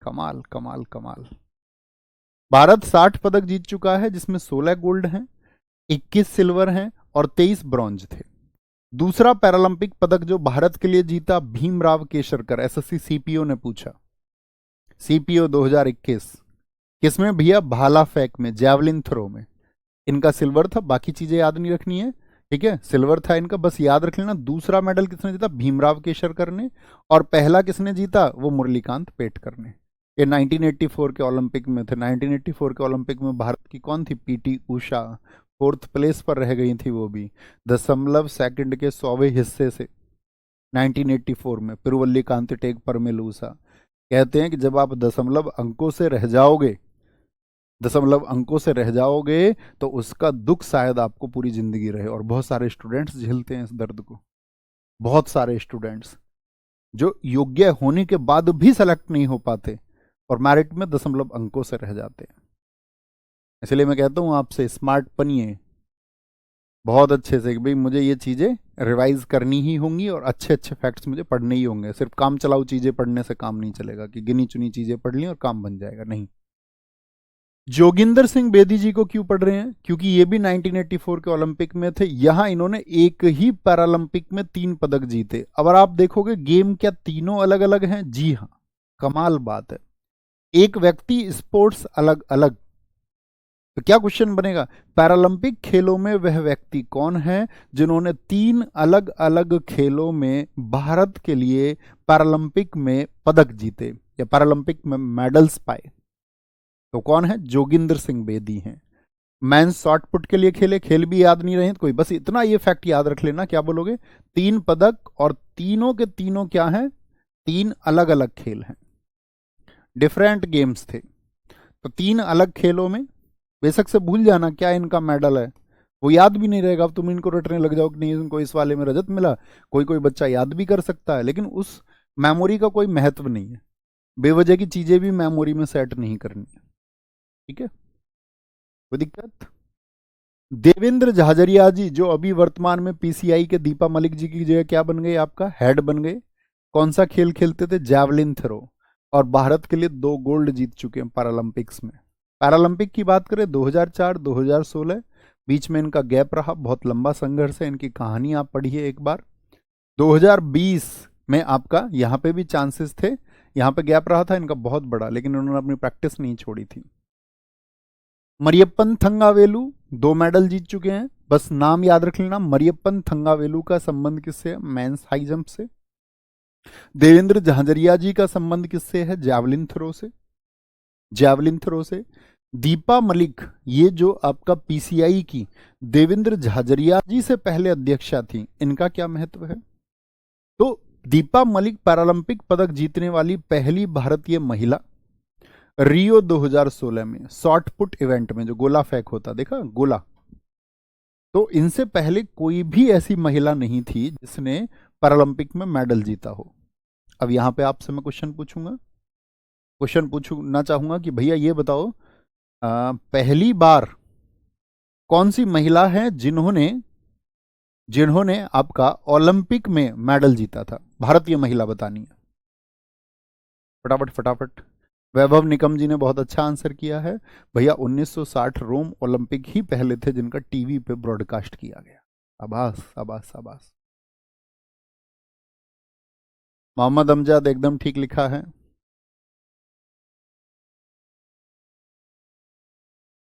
कमाल कमाल कमाल। भारत 60 पदक जीत चुका है, जिसमें 16 गोल्ड हैं, 21 सिल्वर हैं और 23 ब्रॉन्ज थे। दूसरा पैरालंपिक पदक जो भारत के लिए जीता, भीमराव केशरकर, एसएससी सीपीओ ने पूछा, सीपीओ 2021। किसमें भैया? भाला फेंक में, जैवलिन थ्रो में। इनका सिल्वर था, बाकी चीजें याद नहीं रखनी है, ठीक है, सिल्वर था इनका, बस याद रख लेना। दूसरा मेडल किसने जीता? भीमराव केशरकर ने। और पहला किसने जीता? वो मुरलीकांत पेटकर ने। ये 1984 के ओलंपिक में थे। 1984 के ओलंपिक में भारत की कौन थी? पीटी उषा। 4th प्लेस पर रह गई थी वो भी, 0.2 के 100वें हिस्से से 1984 में। पिरुवल्लीकांत टेक परमेलूसा। कहते हैं कि जब आप दशमलव अंकों से रह जाओगे तो उसका दुख शायद आपको पूरी जिंदगी रहे। और बहुत सारे स्टूडेंट्स झेलते हैं इस दर्द को, बहुत सारे स्टूडेंट्स जो योग्य होने के बाद भी सेलेक्ट नहीं हो पाते और मेरिट में दशमलव अंकों से रह जाते हैं। इसलिए मैं कहता हूं आपसे, स्मार्ट बनिए बहुत अच्छे से कि भाई मुझे ये चीज़ें रिवाइज करनी ही होंगी और अच्छे अच्छे फैक्ट्स मुझे पढ़ने ही होंगे। सिर्फ काम चलाऊ चीज़ें पढ़ने से काम नहीं चलेगा कि गिनी चुनी चीज़ें पढ़ ली और काम बन जाएगा, नहीं। जोगिंदर सिंह बेदी जी को क्यों पढ़ रहे हैं? क्योंकि ये भी 1984 के ओलंपिक में थे। यहां इन्होंने एक ही पैरालंपिक में 3 पदक जीते। अगर आप देखोगे गेम क्या तीनों अलग अलग हैं? जी हाँ, कमाल बात है। एक व्यक्ति, स्पोर्ट्स अलग अलग। तो क्या क्वेश्चन बनेगा? पैरालंपिक खेलों में वह व्यक्ति कौन है जिन्होंने 3 अलग अलग खेलों में भारत के लिए पैरालंपिक में पदक जीते या पैरालंपिक में मेडल्स पाए? तो कौन है? जोगिंदर सिंह बेदी हैं। मेंस शॉर्ट पुट के लिए खेले, खेल भी याद नहीं रहे तो कोई, बस इतना ये फैक्ट याद रख लेना। क्या बोलोगे? 3 पदक, और तीनों के तीनों क्या हैं? 3 अलग अलग खेल हैं, डिफरेंट गेम्स थे। तो 3 अलग खेलों में, बेशक से भूल जाना क्या इनका मेडल है, वो याद भी नहीं रहेगा। अब तुम इनको रटने लग जाओ कि नहीं इनको इस वाले में रजत मिला, कोई कोई बच्चा याद भी कर सकता है, लेकिन उस मेमोरी का कोई महत्व नहीं है। बेवजह की चीजें भी मेमोरी में सेट नहीं करनी है, ठीक है, कोई दिक्कत? देवेंद्र झाझरिया जी, जो अभी वर्तमान में पीसीआई के दीपा मलिक जी की जगह क्या बन गए? आपका हेड बन गए। कौन सा खेल खेलते थे? Javelin throw. और भारत के लिए 2 गोल्ड जीत चुके हैं पैरालंपिक्स में। पैरालंपिक की बात करें 2004 2016, बीच में इनका गैप रहा, बहुत लंबा संघर्ष है, इनकी कहानी आप पढ़िए एक बार। 2020 में आपका यहाँ पे भी चांसेस थे, यहाँ पे गैप रहा था इनका बहुत बड़ा, लेकिन उन्होंने अपनी प्रैक्टिस नहीं छोड़ी थी। मरियप्पन थंगावेलु 2 मेडल जीत चुके हैं, बस नाम याद रख लेना। मरियप्पन थंगावेलु का संबंध किससे है? मेंस हाई जंप से। देवेंद्र झाझरिया जी का संबंध किससे है? जैवलिन थ्रो से, जैवलिन थ्रो से। दीपा मलिक, ये जो आपका पीसीआई की देवेंद्र झाझरिया जी से पहले अध्यक्षा थी, इनका क्या महत्व है? तो दीपा मलिक पैरालंपिक पदक जीतने वाली पहली भारतीय महिला, रियो 2016 में शॉर्ट पुट इवेंट में, जो गोला फेंक होता, देखा गोला, तो इनसे पहले कोई भी ऐसी महिला नहीं थी जिसने पैरालंपिक में मेडल जीता हो। अब यहां पे आपसे मैं क्वेश्चन पूछना चाहूंगा कि भैया ये बताओ, पहली बार कौन सी महिला है जिन्होंने जिन्होंने आपका ओलंपिक में मेडल जीता था? भारतीय महिला बतानी है, फटाफट फटाफट। वैभव निकम जी ने बहुत अच्छा आंसर किया है। भैया 1960 रोम ओलंपिक ही पहले थे जिनका टीवी पे ब्रॉडकास्ट किया गया। आभास आभास आभास। मोहम्मद अमजद एकदम ठीक लिखा है,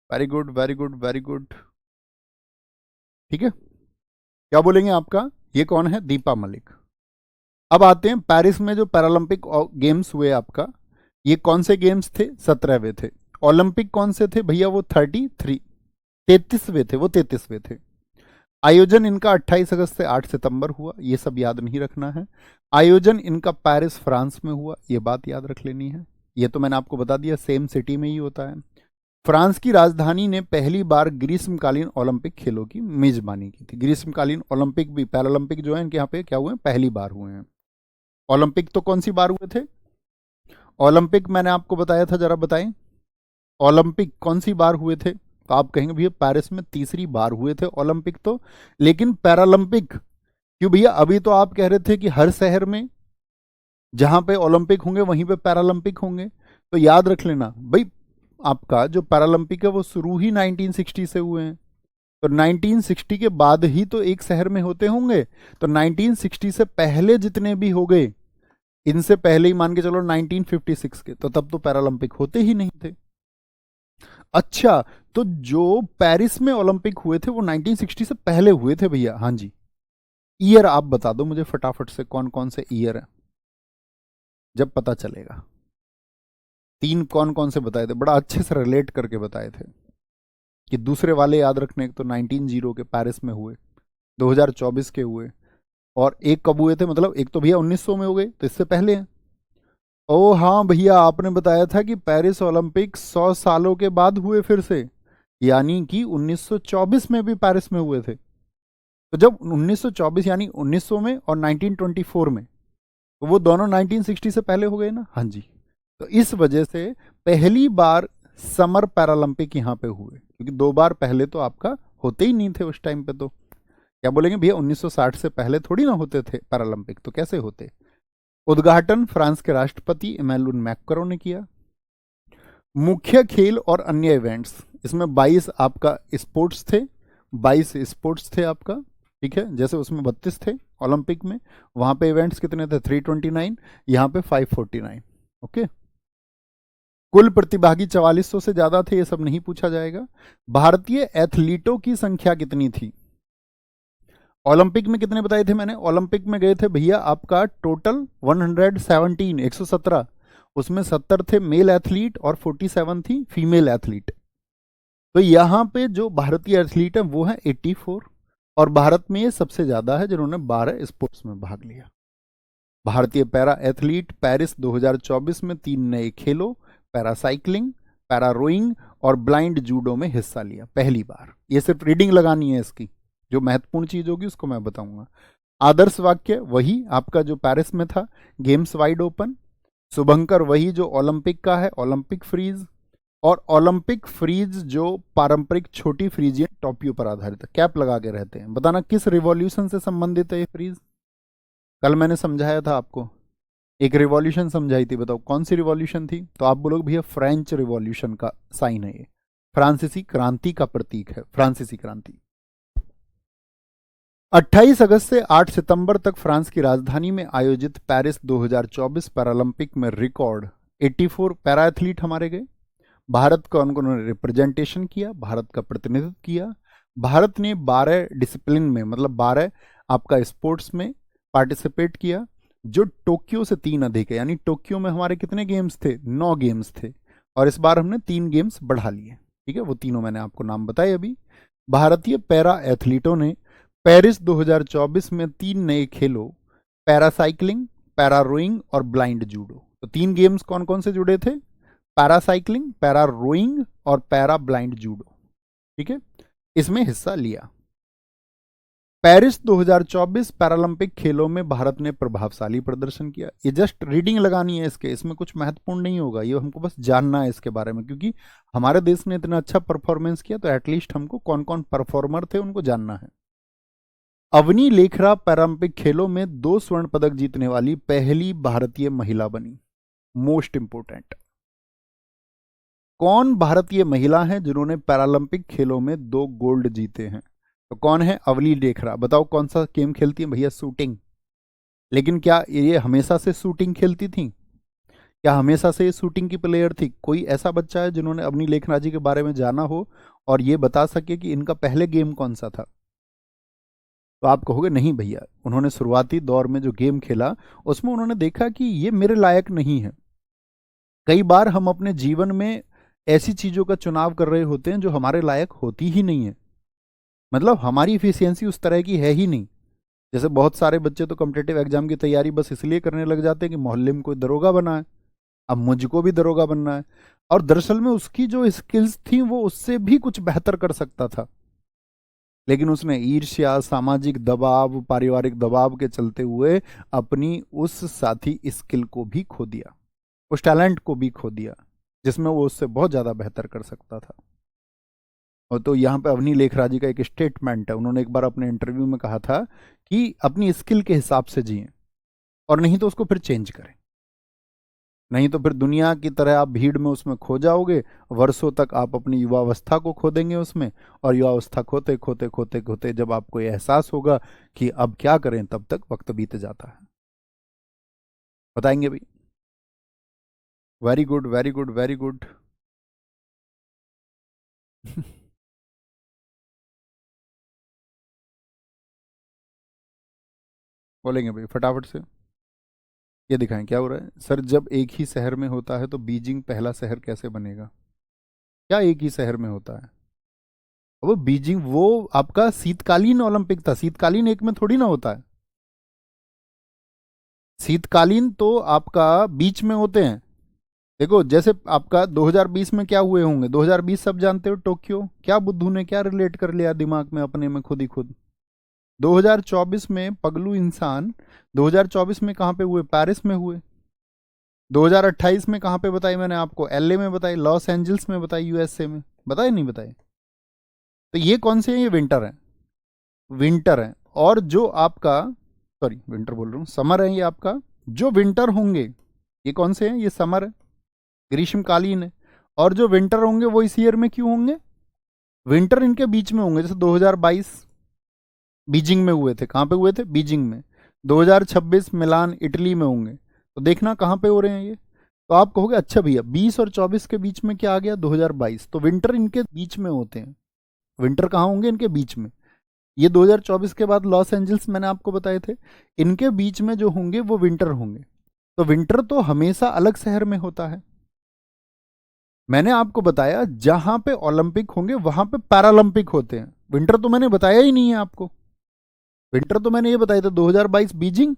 very good very good very good, ठीक है। क्या बोलेंगे आपका? ये कौन है? दीपा मलिक। अब आते हैं पेरिस में जो पैरालंपिक गेम्स हुए आपका, ये कौन से गेम्स थे? 17वें थे। ओलंपिक कौन से थे भैया? वो 33वें थे, वो 33वें थे। आयोजन इनका 28 अगस्त से 8 सितंबर हुआ, ये सब याद नहीं रखना है। आयोजन इनका पेरिस फ्रांस में हुआ, ये बात याद रख लेनी है। ये तो मैंने आपको बता दिया, सेम सिटी में ही होता है। फ्रांस की राजधानी ने पहली बार ग्रीष्मकालीन ओलंपिक खेलों की मेजबानी की थी। ग्रीष्मकालीन ओलंपिक भी, पैरालंपिक जो है इनके यहाँ पे क्या हुए हैं? पहली बार हुए हैं। ओलंपिक तो कौन सी बार हुए थे? ओलंपिक मैंने आपको बताया था, जरा बताएं ओलंपिक कौन सी बार हुए थे? तो आप कहेंगे भैया पेरिस में तीसरी बार हुए थे ओलंपिक तो, लेकिन पैरालंपिक क्यों भैया? अभी तो आप कह रहे थे कि हर शहर में जहां पे ओलंपिक होंगे वहीं पे पैरालंपिक होंगे। तो याद रख लेना भाई, आपका जो पैरालंपिक है वो शुरू ही 1960 से हुए हैं, तो 1960 के बाद ही तो एक शहर में होते होंगे। तो 1960 से पहले जितने भी हो गए, इनसे पहले ही मान के चलो 1956 के, तो तब तो पैरालंपिक होते ही नहीं थे। अच्छा, तो जो पेरिस में ओलंपिक हुए थे वो 1960 से पहले हुए थे भैया? हाँ जी। ईयर आप बता दो मुझे फटाफट से, कौन कौन से ईयर है, जब पता चलेगा। तीन कौन कौन से बताए थे? बड़ा अच्छे से रिलेट करके बताए थे कि दूसरे वाले याद रखने। तो 1900 के पेरिस में हुए, 2024 के हुए, और एक कब हुए थे? मतलब एक तो भैया 1900 में हो गए, तो इससे पहले हैं। ओ हाँ भैया, आपने बताया था कि पेरिस ओलंपिक 100 सालों के बाद हुए फिर से, यानी कि 1924 में भी पेरिस में हुए थे। तो जब 1924 यानी 1900 में और 1924 में, तो वो दोनों 1960 से पहले हो गए ना? हाँ जी। तो इस वजह से पहली बार समर पैरालंपिक यहाँ पे हुए, क्योंकि 2 बार पहले तो आपका होते ही नहीं थे उस टाइम पे। तो क्या बोलेंगे भैया 1960 से पहले थोड़ी ना होते थे पैरालंपिक, तो कैसे होते? उद्घाटन फ्रांस के राष्ट्रपति इमैनुअल मैक्रों ने किया। मुख्य खेल और अन्य इवेंट्स, इसमें 22 आपका स्पोर्ट्स थे, 22 स्पोर्ट्स थे आपका, ठीक है। जैसे उसमें 32 थे ओलंपिक में, वहां पे इवेंट्स कितने थे? 329, यहाँ पे 549। ओके। कुल प्रतिभागी 4400 से ज्यादा थे, ये सब नहीं पूछा जाएगा। भारतीय एथलीटों की संख्या कितनी थी? ओलंपिक में कितने बताए थे मैंने? ओलंपिक में गए थे भैया आपका टोटल 117, 117, उसमें 70 थे मेल एथलीट और 47 थी फीमेल एथलीट। तो यहां पे जो भारतीय एथलीट है वो है 84, और भारत में ये सबसे ज्यादा है जिन्होंने 12 स्पोर्ट्स में भाग लिया। भारतीय पैरा एथलीट पेरिस 2024 में 3 नए खेलों, पैरा साइकिलिंग, पैरा रोइंग और ब्लाइंड जूडो में हिस्सा लिया पहली बार। ये सिर्फ रीडिंग लगानी है इसकी, जो महत्वपूर्ण चीज होगी उसको मैं बताऊंगा। आदर्श वाक्य वही आपका जो पेरिस में था, गेम्स वाइड ओपन। शुभंकर वही जो ओलंपिक का है, ओलंपिक फ्रीज। और ओलंपिक फ्रीज जो पारंपरिक छोटी फ्रीजियन टॉपियों पर आधारित है, कैप लगा के रहते हैं। बताना किस रिवॉल्यूशन से संबंधित है ये फ्रीज? कल मैंने समझाया था आपको, एक रिवॉल्यूशन समझाई थी, बताओ कौन सी रिवॉल्यूशन थी? तो आप बोलोगे भैया फ्रेंच रिवॉल्यूशन का साइन है ये, फ्रांसीसी क्रांति का प्रतीक है, फ्रांसीसी क्रांति। 28 अगस्त से 8 सितंबर तक फ्रांस की राजधानी में आयोजित पेरिस 2024 पैरालंपिक में रिकॉर्ड 84 पैरा एथलीट हमारे गए। भारत का उन्होंने रिप्रेजेंटेशन किया, भारत का प्रतिनिधित्व किया। भारत ने 12 डिसिप्लिन में, मतलब 12 आपका स्पोर्ट्स में पार्टिसिपेट किया, जो टोक्यो से 3 अधिक है। यानी टोक्यो में हमारे कितने गेम्स थे? 9 गेम्स थे, और इस बार हमने 3 गेम्स बढ़ा लिए, ठीक है। वो तीनों मैंने आपको नाम बताए अभी। भारतीय पैरा एथलीटों ने पेरिस 2024 में 3 नए खेलों, पैरा साइकिलिंग, पैरा रोइंग और ब्लाइंड जूडो। तो 3 गेम्स कौन कौन से जुड़े थे? पैरा साइकिलिंग, पैरा रोइंग और पैरा ब्लाइंड जूडो, ठीक है, इसमें हिस्सा लिया। पेरिस 2024 पैरालंपिक खेलों में भारत ने प्रभावशाली प्रदर्शन किया। ये जस्ट रीडिंग लगानी है इसके, इसमें कुछ महत्वपूर्ण नहीं होगा, ये हमको बस जानना है इसके बारे में, क्योंकि हमारे देश ने इतना अच्छा परफॉर्मेंस किया तो एटलीस्ट हमको कौन कौन परफॉर्मर थे उनको जानना है। अवनी लेखरा पैरालंपिक खेलों में 2 स्वर्ण पदक जीतने वाली पहली भारतीय महिला बनी। मोस्ट इंपोर्टेंट, कौन भारतीय महिला है जिन्होंने पैरालंपिक खेलों में 2 गोल्ड जीते हैं? तो कौन है? अवनी लेखरा। बताओ कौन सा गेम खेलती है भैया? शूटिंग। लेकिन क्या ये हमेशा से शूटिंग खेलती थी? क्या हमेशा से ये शूटिंग की प्लेयर थी? कोई ऐसा बच्चा है जिन्होंने अवनी लेखरा जी के बारे में जाना हो और ये बता सके कि इनका पहले गेम कौन सा था? तो आप कहोगे नहीं भैया, उन्होंने शुरुआती दौर में जो गेम खेला उसमें उन्होंने देखा कि ये मेरे लायक नहीं है। कई बार हम अपने जीवन में ऐसी चीज़ों का चुनाव कर रहे होते हैं जो हमारे लायक होती ही नहीं है, मतलब हमारी इफिशियंसी उस तरह की है ही नहीं। जैसे बहुत सारे बच्चे तो कॉम्पिटेटिव एग्जाम की तैयारी बस इसलिए करने लग जाते हैं कि मोहल्ले में कोई दरोगा बना है, अब मुझको भी दरोगा बनना है, और दरअसल में उसकी जो स्किल्स थी वो उससे भी कुछ बेहतर कर सकता था, लेकिन उसने ईर्ष्या, सामाजिक दबाव, पारिवारिक दबाव के चलते हुए अपनी उस साथी स्किल को भी खो दिया, उस टैलेंट को भी खो दिया जिसमें वो उससे बहुत ज़्यादा बेहतर कर सकता था। और तो यहाँ पे अवनी लेखरा जी का एक स्टेटमेंट है, उन्होंने एक बार अपने इंटरव्यू में कहा था कि अपनी स्किल के हिसाब से जिएं, और नहीं तो उसको फिर चेंज करें, नहीं तो फिर दुनिया की तरह आप भीड़ में उसमें खो जाओगे, वर्षों तक आप अपनी युवावस्था को खो देंगे उसमें, और युवावस्था खोते खोते खोते खोते जब आपको ये एहसास होगा कि अब क्या करें, तब तक वक्त बीत जाता है। बताएंगे भाई? Very good, very good, very good. बोलेंगे भाई फटाफट से। ये दिखाएं क्या हो रहा है सर, जब एक ही शहर में होता है तो बीजिंग पहला शहर कैसे बनेगा? क्या एक ही शहर में होता है? वो बीजिंग वो आपका शीतकालीन ओलंपिक था, शीतकालीन एक में थोड़ी ना होता है। शीतकालीन तो आपका बीच में होते हैं। देखो जैसे आपका 2020 में क्या हुए होंगे, 2020 सब जानते हो, टोक्यो, क्या बुद्धू ने क्या रिलेट कर लिया दिमाग में अपने में खुद ही खुद। 2024 में पगलू इंसान 2024 में कहाँ पे हुए? पेरिस में हुए। 2028 में कहाँ पे बताई मैंने आपको? एलए में बताई, लॉस एंजल्स में बताई, यूएसए में बताए नहीं बताए? तो ये कौन से हैं? ये विंटर है, विंटर है। और जो आपका, सॉरी विंटर बोल रहा हूँ, समर है ये आपका। जो विंटर होंगे ये कौन से हैं? ये समर है, ग्रीष्मकालीन है। और जो विंटर होंगे वो इस ईयर में क्यों होंगे? विंटर इनके बीच में होंगे, जैसे 2022 बीजिंग में हुए थे। कहाँ पे हुए थे? बीजिंग में। 2026 मिलान इटली में होंगे। तो देखना कहाँ पे हो रहे हैं ये। तो आप कहोगे अच्छा भैया 20 और 24 के बीच में क्या आ गया? 2022। तो विंटर इनके बीच में होते हैं। विंटर कहाँ होंगे? इनके बीच में। ये 2024 के बाद लॉस एंजल्स मैंने आपको बताए थे, इनके बीच में जो होंगे वो विंटर होंगे। तो विंटर तो हमेशा अलग शहर में होता है। मैंने आपको बताया जहां पे ओलंपिक होंगे वहां पे पैरालंपिक होते हैं। विंटर तो मैंने बताया ही नहीं है आपको। विंटर तो मैंने ये बताया था 2022 बीजिंग।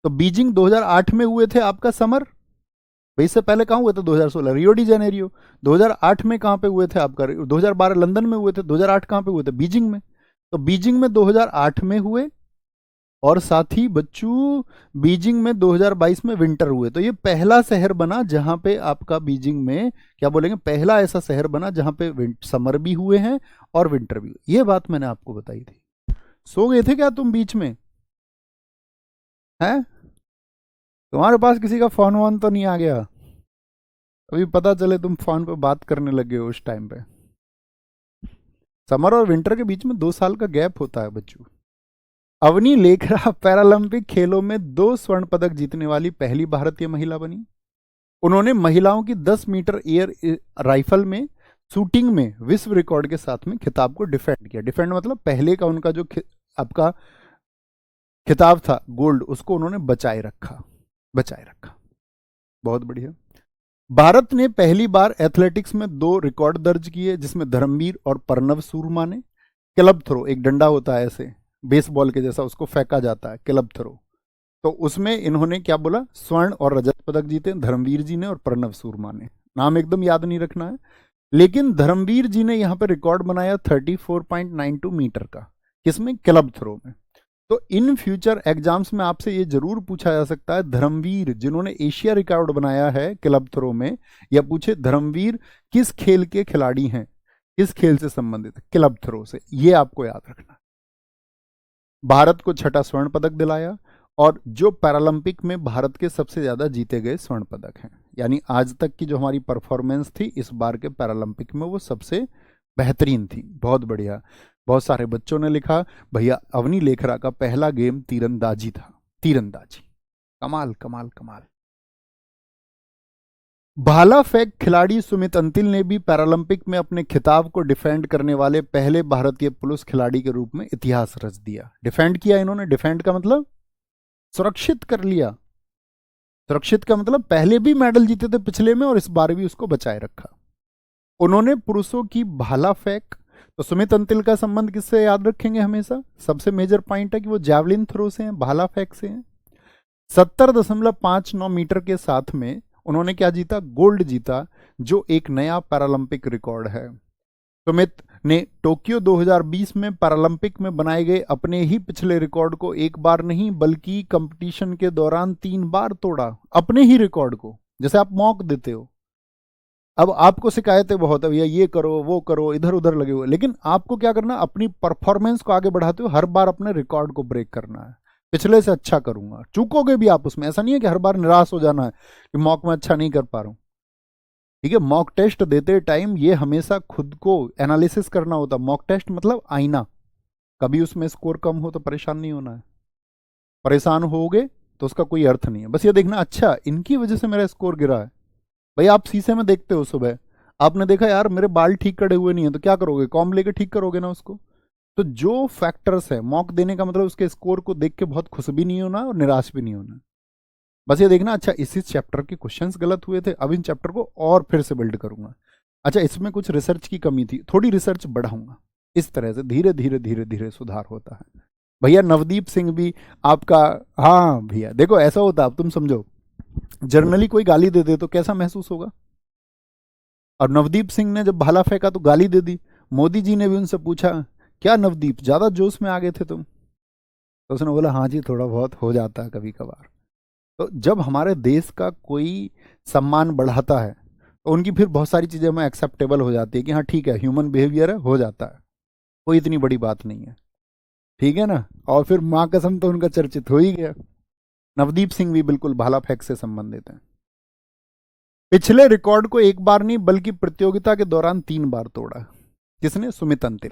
तो बीजिंग 2008 में हुए थे आपका समर। भाई इससे पहले कहाँ हुए थे? 2016 रियो डी जेनेरियो। 2008 में कहाँ पे हुए थे आपका? 2012 लंदन में हुए थे। 2008 कहाँ पे हुए थे? बीजिंग में। तो बीजिंग में 2008 में हुए, और साथ ही बच्चों बीजिंग में 2022 में विंटर हुए। तो ये पहला शहर बना जहां पे आपका बीजिंग में, क्या बोलेंगे, पहला ऐसा शहर बना जहां पे समर भी हुए हैं और विंटर भी हुए। ये बात मैंने आपको बताई थी। सो गए थे क्या तुम बीच में? हैं? तुम्हारे पास किसी का फोन वोन तो नहीं आ गया? अभी पता चले तुम फोन पे बात करने लगे हो उस टाइम पे। समर और विंटर के बीच में 2 साल का गैप होता है बच्चों। अवनी लेखरा पैरालंपिक खेलों में 2 स्वर्ण पदक जीतने वाली पहली भारतीय महिला बनी। उन्होंने महिलाओं की 10 मीटर एयर राइफल में शूटिंग में विश्व रिकॉर्ड के साथ में खिताब को डिफेंड किया। डिफेंड मतलब पहले का उनका जो आपका खिताब था गोल्ड, उसको उन्होंने बचाए रखा, बचाए रखा। बहुत बढ़िया। भारत ने पहली बार एथलेटिक्स में 2 रिकॉर्ड दर्ज किए, जिसमें धर्मवीर और प्रणव सूरमा ने। क्लब थ्रो, एक डंडा होता है ऐसे बेसबॉल के जैसा, उसको फेंका जाता है, क्लब थ्रो। तो उसमें इन्होंने क्या बोला? स्वर्ण और रजत पदक जीते, धर्मवीर जी ने और प्रणव सूरमा ने। नाम एकदम याद नहीं रखना है, लेकिन धर्मवीर जी ने यहाँ पे रिकॉर्ड बनाया 34.92 मीटर का। किसमें? क्लब थ्रो में। तो इन फ्यूचर एग्जाम्स में आपसे ये जरूर पूछा जा सकता है, धर्मवीर जिन्होंने एशिया रिकॉर्ड बनाया है क्लब थ्रो में, या पूछे धर्मवीर किस खेल के खिलाड़ी हैं, किस खेल से संबंधित? क्लब थ्रो से। ये आपको याद रखना। भारत को 6ठा स्वर्ण पदक दिलाया, और जो पैरालंपिक में भारत के सबसे ज्यादा जीते गए स्वर्ण पदक हैं, यानी आज तक की जो हमारी परफॉर्मेंस थी इस बार के पैरालंपिक में वो सबसे बेहतरीन थी। बहुत बढ़िया। बहुत सारे बच्चों ने लिखा भैया अवनी लेखरा का पहला गेम तीरंदाजी था। तीरंदाजी, कमाल कमाल कमाल। भाला फेंक खिलाड़ी सुमित अंतिल ने भी पैरालंपिक में अपने खिताब को डिफेंड करने वाले पहले भारतीय पुरुष खिलाड़ी के रूप में इतिहास रच दिया। डिफेंड किया इन्होंने, डिफेंड का मतलब सुरक्षित कर लिया। सुरक्षित का मतलब पहले भी मेडल जीते थे पिछले में और इस बार भी उसको बचाए रखा। उन्होंने पुरुषों की भाला फेंक, तो सुमित अंतिल का संबंध किससे याद रखेंगे हमेशा? सबसे मेजर पॉइंट है कि वो जैवलिन थ्रो से हैं, भाला फेंक से हैं। 70.59 मीटर के साथ में उन्होंने क्या जीता? गोल्ड जीता, जो एक नया पैरालंपिक रिकॉर्ड है। सुमित ने टोक्यो 2020 में पैरालंपिक में बनाए गए अपने ही पिछले रिकॉर्ड को एक बार नहीं बल्कि कंपटीशन के दौरान 3 बार तोड़ा। अपने ही रिकॉर्ड को, जैसे आप मॉक देते हो। अब आपको शिकायतें बहुत है, भैया ये करो वो करो, इधर उधर लगे हुए, लेकिन आपको क्या करना? अपनी परफॉर्मेंस को आगे बढ़ाते हो हर बार अपने रिकॉर्ड को ब्रेक करना है। पिछले से अच्छा करूंगा, चूकोगे भी आप उसमें, ऐसा नहीं है कि हर बार निराश हो जाना है कि मॉक में अच्छा नहीं कर पा रहा हूं। ठीक है, मॉक टेस्ट देते टाइम ये हमेशा खुद को एनालिसिस करना होता। मॉक टेस्ट मतलब आईना, कभी उसमें स्कोर कम हो तो परेशान नहीं होना है। परेशान होगे तो उसका कोई अर्थ नहीं है, बस ये देखना अच्छा इनकी वजह से मेरा स्कोर गिरा है। भाई आप शीशे में देखते हो सुबह, आपने देखा यार मेरे बाल ठीक करे हुए नहीं है, तो क्या करोगे? कॉम्ब लेके ठीक करोगे ना उसको। तो जो फैक्टर्स है, मॉक देने का मतलब उसके स्कोर को देख के बहुत खुश भी नहीं होना और निराश भी नहीं होना। बस ये देखना अच्छा इसी चैप्टर के क्वेश्चंस गलत हुए थे, अब इन चैप्टर को और फिर से बिल्ड करूंगा। अच्छा इसमें कुछ रिसर्च की कमी थी, थोड़ी रिसर्च बढ़ाऊंगा। इस तरह से धीरे धीरे धीरे धीरे सुधार होता है। भैया नवदीप सिंह भी आपका, हाँ भैया देखो ऐसा होता, अब तुम समझो, जर्नली कोई गाली दे दे तो कैसा महसूस होगा? और नवदीप सिंह ने जब भाला फेंका तो गाली दे दी। मोदी जी ने भी उनसे पूछा, क्या नवदीप ज्यादा जोश में आ गए थे तुम? तो उसने बोला हाँ जी थोड़ा बहुत हो जाता है कभी कभार। तो जब हमारे देश का कोई सम्मान बढ़ाता है तो उनकी फिर बहुत सारी चीजें हमें एक्सेप्टेबल हो जाती है कि हाँ ठीक है, ह्यूमन बिहेवियर है, हो जाता है, कोई इतनी बड़ी बात नहीं है। ठीक है ना? और फिर माँ कसम तो उनका चर्चित हो ही गया। नवदीप सिंह भी बिल्कुल भाला फेंक से संबंधित हैं। पिछले रिकॉर्ड को एक बार नहीं बल्कि प्रतियोगिता के दौरान 3 बार तोड़ा। किसने? सुमित अंतिल।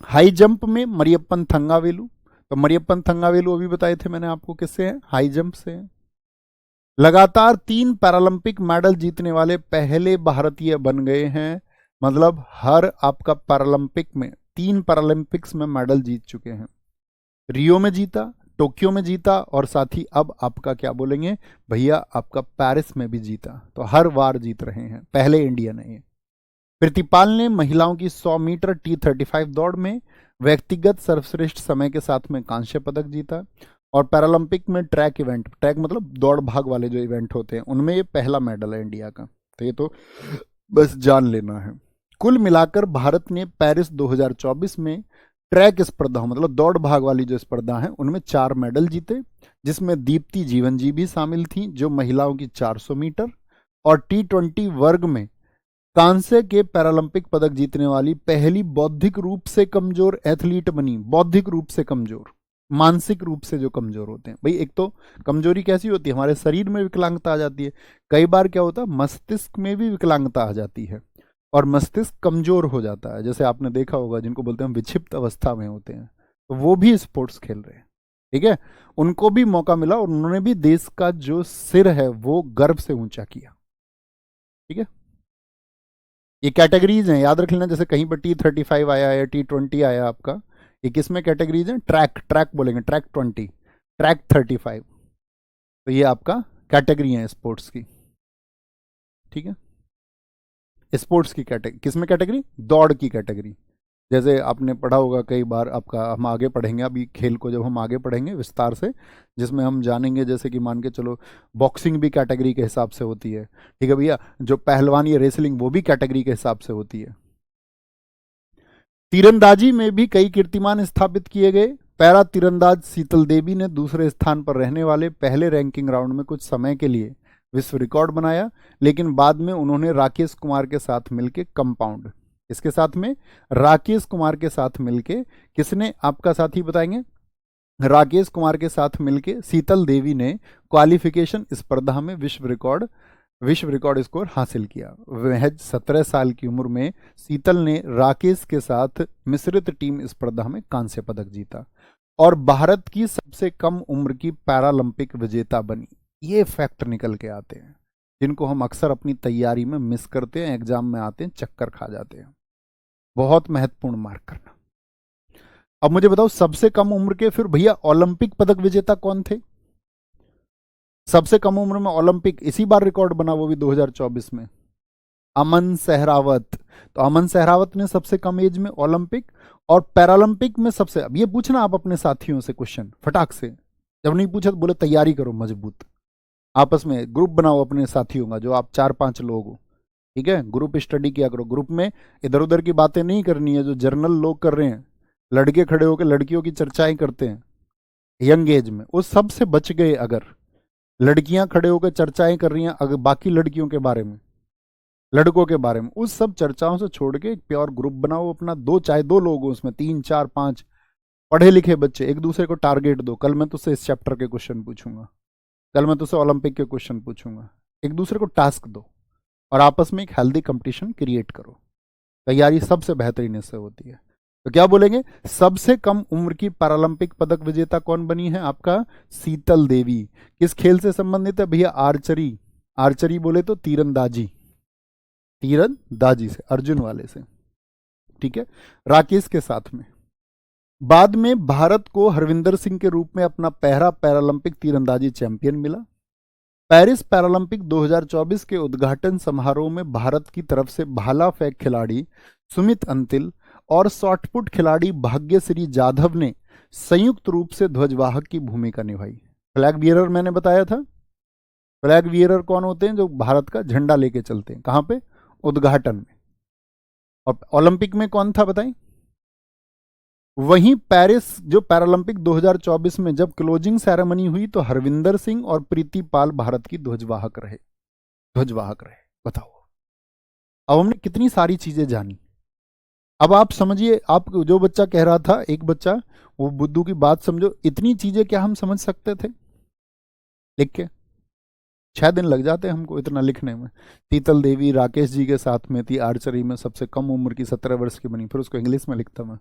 हाई जंप में मरियप्पन थंगावेलु, तो मरियप्पन थंगावेलु अभी बताए थे मैंने आपको, किससे हैं? हाई जंप से हैं। लगातार 3 पैरालंपिक मेडल जीतने वाले पहले भारतीय बन गए हैं, मतलब हर आपका पैरालंपिक में 3 पैरालंपिक्स में मेडल जीत चुके हैं। रियो में जीता, टोक्यो में जीता और साथ ही अब आपका क्या बोलेंगे भैया, आपका पेरिस में भी जीता। तो हर बार जीत रहे हैं, पहले इंडियन है ये। प्रतिपाल ने महिलाओं की 100 मीटर T35 दौड़ में व्यक्तिगत सर्वश्रेष्ठ समय के साथ में कांस्य पदक जीता। और पैरालंपिक में ट्रैक इवेंट, ट्रैक मतलब दौड़ भाग वाले जो इवेंट होते हैं, उनमें ये पहला मेडल है इंडिया का। तो ये तो बस जान लेना है। कुल मिलाकर भारत ने पेरिस 2024 में ट्रैक स्पर्धा मतलब दौड़ भाग वाली जो स्पर्धा है उनमें 4 मेडल जीते, जिसमें दीप्ति जीवनजी भी शामिल थी जो महिलाओं की 400 मीटर और T20 वर्ग में कांस्य के पैरालंपिक पदक जीतने वाली पहली बौद्धिक रूप से कमजोर एथलीट बनी। बौद्धिक रूप से कमजोर, मानसिक रूप से जो कमजोर होते हैं। भाई एक तो कमजोरी कैसी होती है, हमारे शरीर में विकलांगता आ जाती है, कई बार क्या होता है मस्तिष्क में भी विकलांगता आ जाती है और मस्तिष्क कमजोर हो जाता है। जैसे आपने देखा होगा जिनको बोलते हैं विक्षिप्त अवस्था में होते हैं, तो वो भी स्पोर्ट्स खेल रहे हैं। ठीक है, उनको भी मौका मिला और उन्होंने भी देश का जो सिर है वो गर्व से ऊंचा किया। ठीक है, ये कैटेगरीज हैं, याद रख लेना। जैसे कहीं पर T35 आया है, T20 आया आपका, ये किस में कैटेगरीज हैं? ट्रैक, ट्रैक बोलेंगे, ट्रैक 20, ट्रैक 35, तो ये आपका कैटेगरी है स्पोर्ट्स की। ठीक है, स्पोर्ट्स की कैटेगरी, किस में कैटेगरी? दौड़ की कैटेगरी। जैसे आपने पढ़ा होगा कई बार, आपका हम आगे पढ़ेंगे अभी खेल को, जब हम आगे पढ़ेंगे विस्तार से, जिसमें हम जानेंगे जैसे कि मान के चलो बॉक्सिंग भी कैटेगरी के हिसाब से होती है। ठीक है भैया, जो पहलवानी रेसलिंग वो भी कैटेगरी के हिसाब से होती है। तीरंदाजी में भी कई कीर्तिमान स्थापित किए गए। पैरा तीरंदाज शीतल देवी ने दूसरे स्थान पर रहने वाले पहले रैंकिंग राउंड में कुछ समय के लिए विश्व रिकॉर्ड बनाया, लेकिन बाद में उन्होंने राकेश कुमार के साथ मिलकर कंपाउंड, इसके साथ में राकेश कुमार के साथ मिलके, किसने आपका साथी बताएंगे? राकेश कुमार के साथ मिलके शीतल देवी ने क्वालिफिकेशन स्पर्धा में विश्व रिकॉर्ड स्कोर हासिल किया। महज 17 साल की उम्र में शीतल ने राकेश के साथ मिश्रित टीम स्पर्धा में कांस्य पदक जीता और भारत की सबसे कम उम्र की पैरालंपिक विजेता बनी। ये फैक्ट निकल के आते हैं। जिनको हम अक्सर अपनी तैयारी में मिस करते हैं, एग्जाम में आते हैं चक्कर खा जाते हैं। बहुत महत्वपूर्ण मार्क करना। अब मुझे बताओ सबसे कम उम्र के फिर भैया ओलंपिक पदक विजेता कौन थे? सबसे कम उम्र में ओलंपिक इसी बार रिकॉर्ड बना, वो भी 2024 में, अमन सहरावत। तो अमन सहरावत ने सबसे कम एज में ओलंपिक और पैरालंपिक में सबसे। अब ये पूछना आप अपने साथियों से क्वेश्चन फटाक से, जब नहीं पूछा तो बोले तैयारी करो मजबूत, आपस में ग्रुप बनाओ अपने साथियों का, जो आप 4-5 लोग हो, ठीक है, ग्रुप स्टडी किया करो। ग्रुप में इधर उधर की बातें नहीं करनी है जो जर्नल लोग कर रहे हैं, लड़के खड़े होकर लड़कियों की चर्चाएं करते हैं यंग एज में, उस सब से बच गए। अगर लड़कियां खड़े होकर चर्चाएं कर रही हैं अगर बाकी लड़कियों के बारे में, लड़कों के बारे में, उस सब चर्चाओं से छोड़ के एक प्योर ग्रुप बनाओ अपना, दो चाहे दो लोग हो उसमें, 3-4-5 पढ़े लिखे बच्चे, एक दूसरे को टारगेट दो। कल मैं तुझसे इस चैप्टर के क्वेश्चन पूछूंगा, कल मैं तुझसे ओलंपिक के क्वेश्चन पूछूंगा। एक दूसरे को टास्क दो और आपस में एक हेल्दी कंपटीशन क्रिएट करो। तैयारी सबसे बेहतरीन इससे होती है। तो क्या बोलेंगे, सबसे कम उम्र की पैरालंपिक पदक विजेता कौन बनी है? आपका शीतल देवी। किस खेल से संबंधित है भैया? आर्चरी। आर्चरी बोले तो तीरंदाजी, तीरंदाजी से, अर्जुन वाले से, ठीक है, राकेश के साथ में। बाद में भारत को हरविंदर सिंह के रूप में अपना पहला पैरालंपिक तीरंदाजी चैंपियन मिला। पेरिस पैरालंपिक 2024 के उद्घाटन समारोह में भारत की तरफ से भाला फेंक खिलाड़ी सुमित अंतिल और शॉटपुट खिलाड़ी भाग्यश्री जाधव ने संयुक्त रूप से ध्वजवाहक की भूमिका निभाई। फ्लैग बियरर मैंने बताया था, फ्लैग बियरर कौन होते हैं? जो भारत का झंडा लेके चलते हैं। कहां पे? उद्घाटन में। और ओलंपिक में कौन था बताएं? वहीं पेरिस जो पैरालंपिक 2024 में जब क्लोजिंग सेरेमनी हुई तो हरविंदर सिंह और प्रीति पाल भारत की ध्वजवाहक रहे, ध्वजवाहक रहे। बताओ अब हमने कितनी सारी चीजें जानी। अब आप समझिए, आप जो बच्चा कह रहा था, एक बच्चा, वो बुद्धू की बात समझो, इतनी चीजें क्या हम समझ सकते थे लिख के? 6 दिन लग जाते हमको इतना लिखने में। शीतल देवी राकेश जी के साथ में थी, आर्चरी में सबसे कम उम्र की 17 वर्ष की बनी, फिर उसको इंग्लिश में लिखता मैं।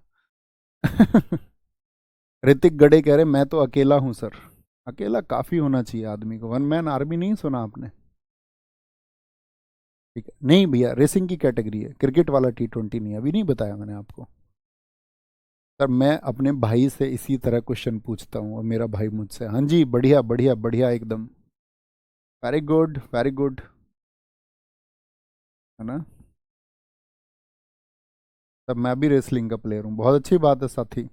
ऋतिक गड़े कह रहे मैं तो अकेला हूं सर। अकेला काफी होना चाहिए आदमी को, वन मैन आर्मी नहीं सुना आपने? ठीक है, नहीं भैया रेसिंग की कैटेगरी है, क्रिकेट वाला T20 नहीं, अभी नहीं बताया मैंने आपको। सर मैं अपने भाई से इसी तरह क्वेश्चन पूछता हूँ और मेरा भाई मुझसे। हाँ जी, बढ़िया बढ़िया बढ़िया, एकदम वेरी गुड वेरी गुड, है ना? तब मैं भी रेसलिंग का प्लेयर हूँ, बहुत अच्छी बात है साथी,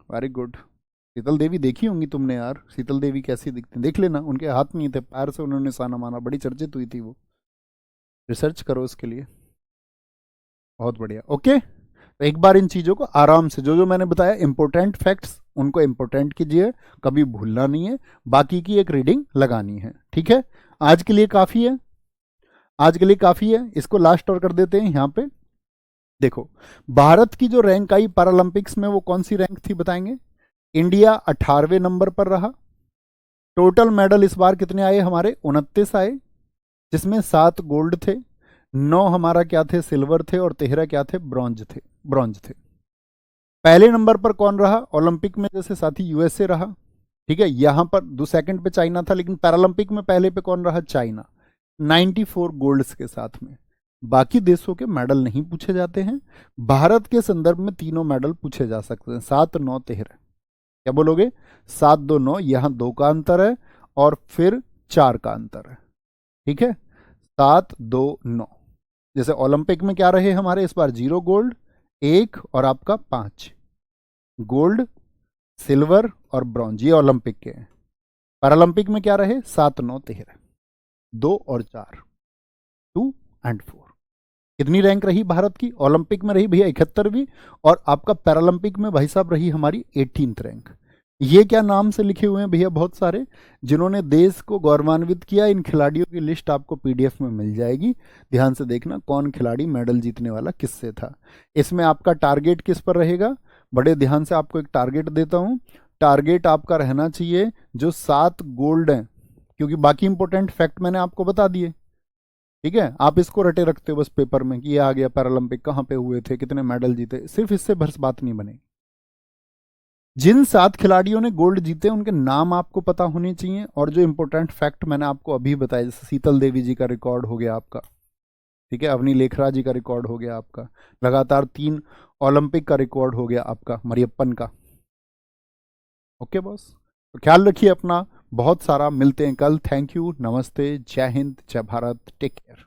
वेरी गुड। शीतल देवी देखी होंगी तुमने यार, शीतल देवी कैसी दिखती, देख लेना, उनके हाथ नहीं थे, पैर से उन्होंने निशाना मारा, बड़ी चर्चित हुई थी वो, रिसर्च करो उसके लिए। बहुत बढ़िया, ओके। तो एक बार इन चीज़ों को आराम से, जो जो मैंने बताया इंपॉर्टेंट फैक्ट्स, उनको इंपॉर्टेंट कीजिए, कभी भूलना नहीं है, बाकी की एक रीडिंग लगानी है, ठीक है? आज के लिए काफ़ी है, आज के लिए काफ़ी है, इसको लास्ट और कर देते हैं यहाँ पे। देखो भारत की जो रैंक आई पैरालंपिक्स में, वो कौन सी रैंक थी बताएंगे? इंडिया 18वें नंबर पर रहा। टोटल मेडल इस बार कितने आए हमारे? 29 आए, जिसमें 7 गोल्ड थे, 9 हमारा क्या थे? सिल्वर थे, और 13 क्या थे? ब्रॉन्ज थे। पहले नंबर पर कौन रहा ओलंपिक में? जैसे साथी यूएसए रहा, ठीक है, यहां पर दो सेकंड पे चाइना था, लेकिन पैरालंपिक में पहले पे कौन रहा? चाइना, 94 गोल्ड्स के साथ में। बाकी देशों के मेडल नहीं पूछे जाते हैं, भारत के संदर्भ में तीनों मेडल पूछे जा सकते हैं, 7, 9, 13। क्या बोलोगे? 7, 2, 9, यहां 2 का अंतर है और फिर 4 का अंतर है, ठीक है, 7, 2, 9। जैसे ओलंपिक में क्या रहे हमारे इस बार? 0 गोल्ड, 1 और आपका 5 गोल्ड, सिल्वर और ब्रॉन्ज, ये ओलंपिक के हैं। पैरालंपिक में क्या रहे? 7, 9, 13, 2 और 4, 2 एंड 4। कितनी रैंक रही भारत की? ओलंपिक में रही भैया 71वीं, और आपका पैरालंपिक में भाई साहब रही हमारी 18th रैंक। ये क्या नाम से लिखे हुए हैं भैया? बहुत सारे जिन्होंने देश को गौरवान्वित किया। इन खिलाड़ियों की लिस्ट आपको पीडीएफ में मिल जाएगी, ध्यान से देखना कौन खिलाड़ी मेडल जीतने वाला किससे था। इसमें आपका टारगेट किस पर रहेगा? बड़े ध्यान से आपको एक टारगेट देता हूं, टारगेट आपका रहना चाहिए जो 7 गोल्ड हैं, क्योंकि बाकी इंपॉर्टेंट फैक्ट मैंने आपको बता दिए, ठीक है? आप इसको रटे रखते हो बस पेपर में कि ये आ गया पैरालंपिक, कहाँ पे हुए थे, कितने मेडल जीते, सिर्फ इससे भर्स बात नहीं बनेगी। जिन 7 खिलाड़ियों ने गोल्ड जीते उनके नाम आपको पता होने चाहिए, और जो इंपॉर्टेंट फैक्ट मैंने आपको अभी बताया, जैसे शीतल देवी जी का रिकॉर्ड हो गया आपका, ठीक है, अवनी लेखरा जी का रिकॉर्ड हो गया आपका, लगातार 3 ओलंपिक का रिकॉर्ड हो गया आपका मरियप्पन का। ओके बॉस, तो ख्याल रखिए अपना, बहुत सारा, मिलते हैं कल। थैंक यू, नमस्ते, जय हिंद, जय भारत, टेक केयर।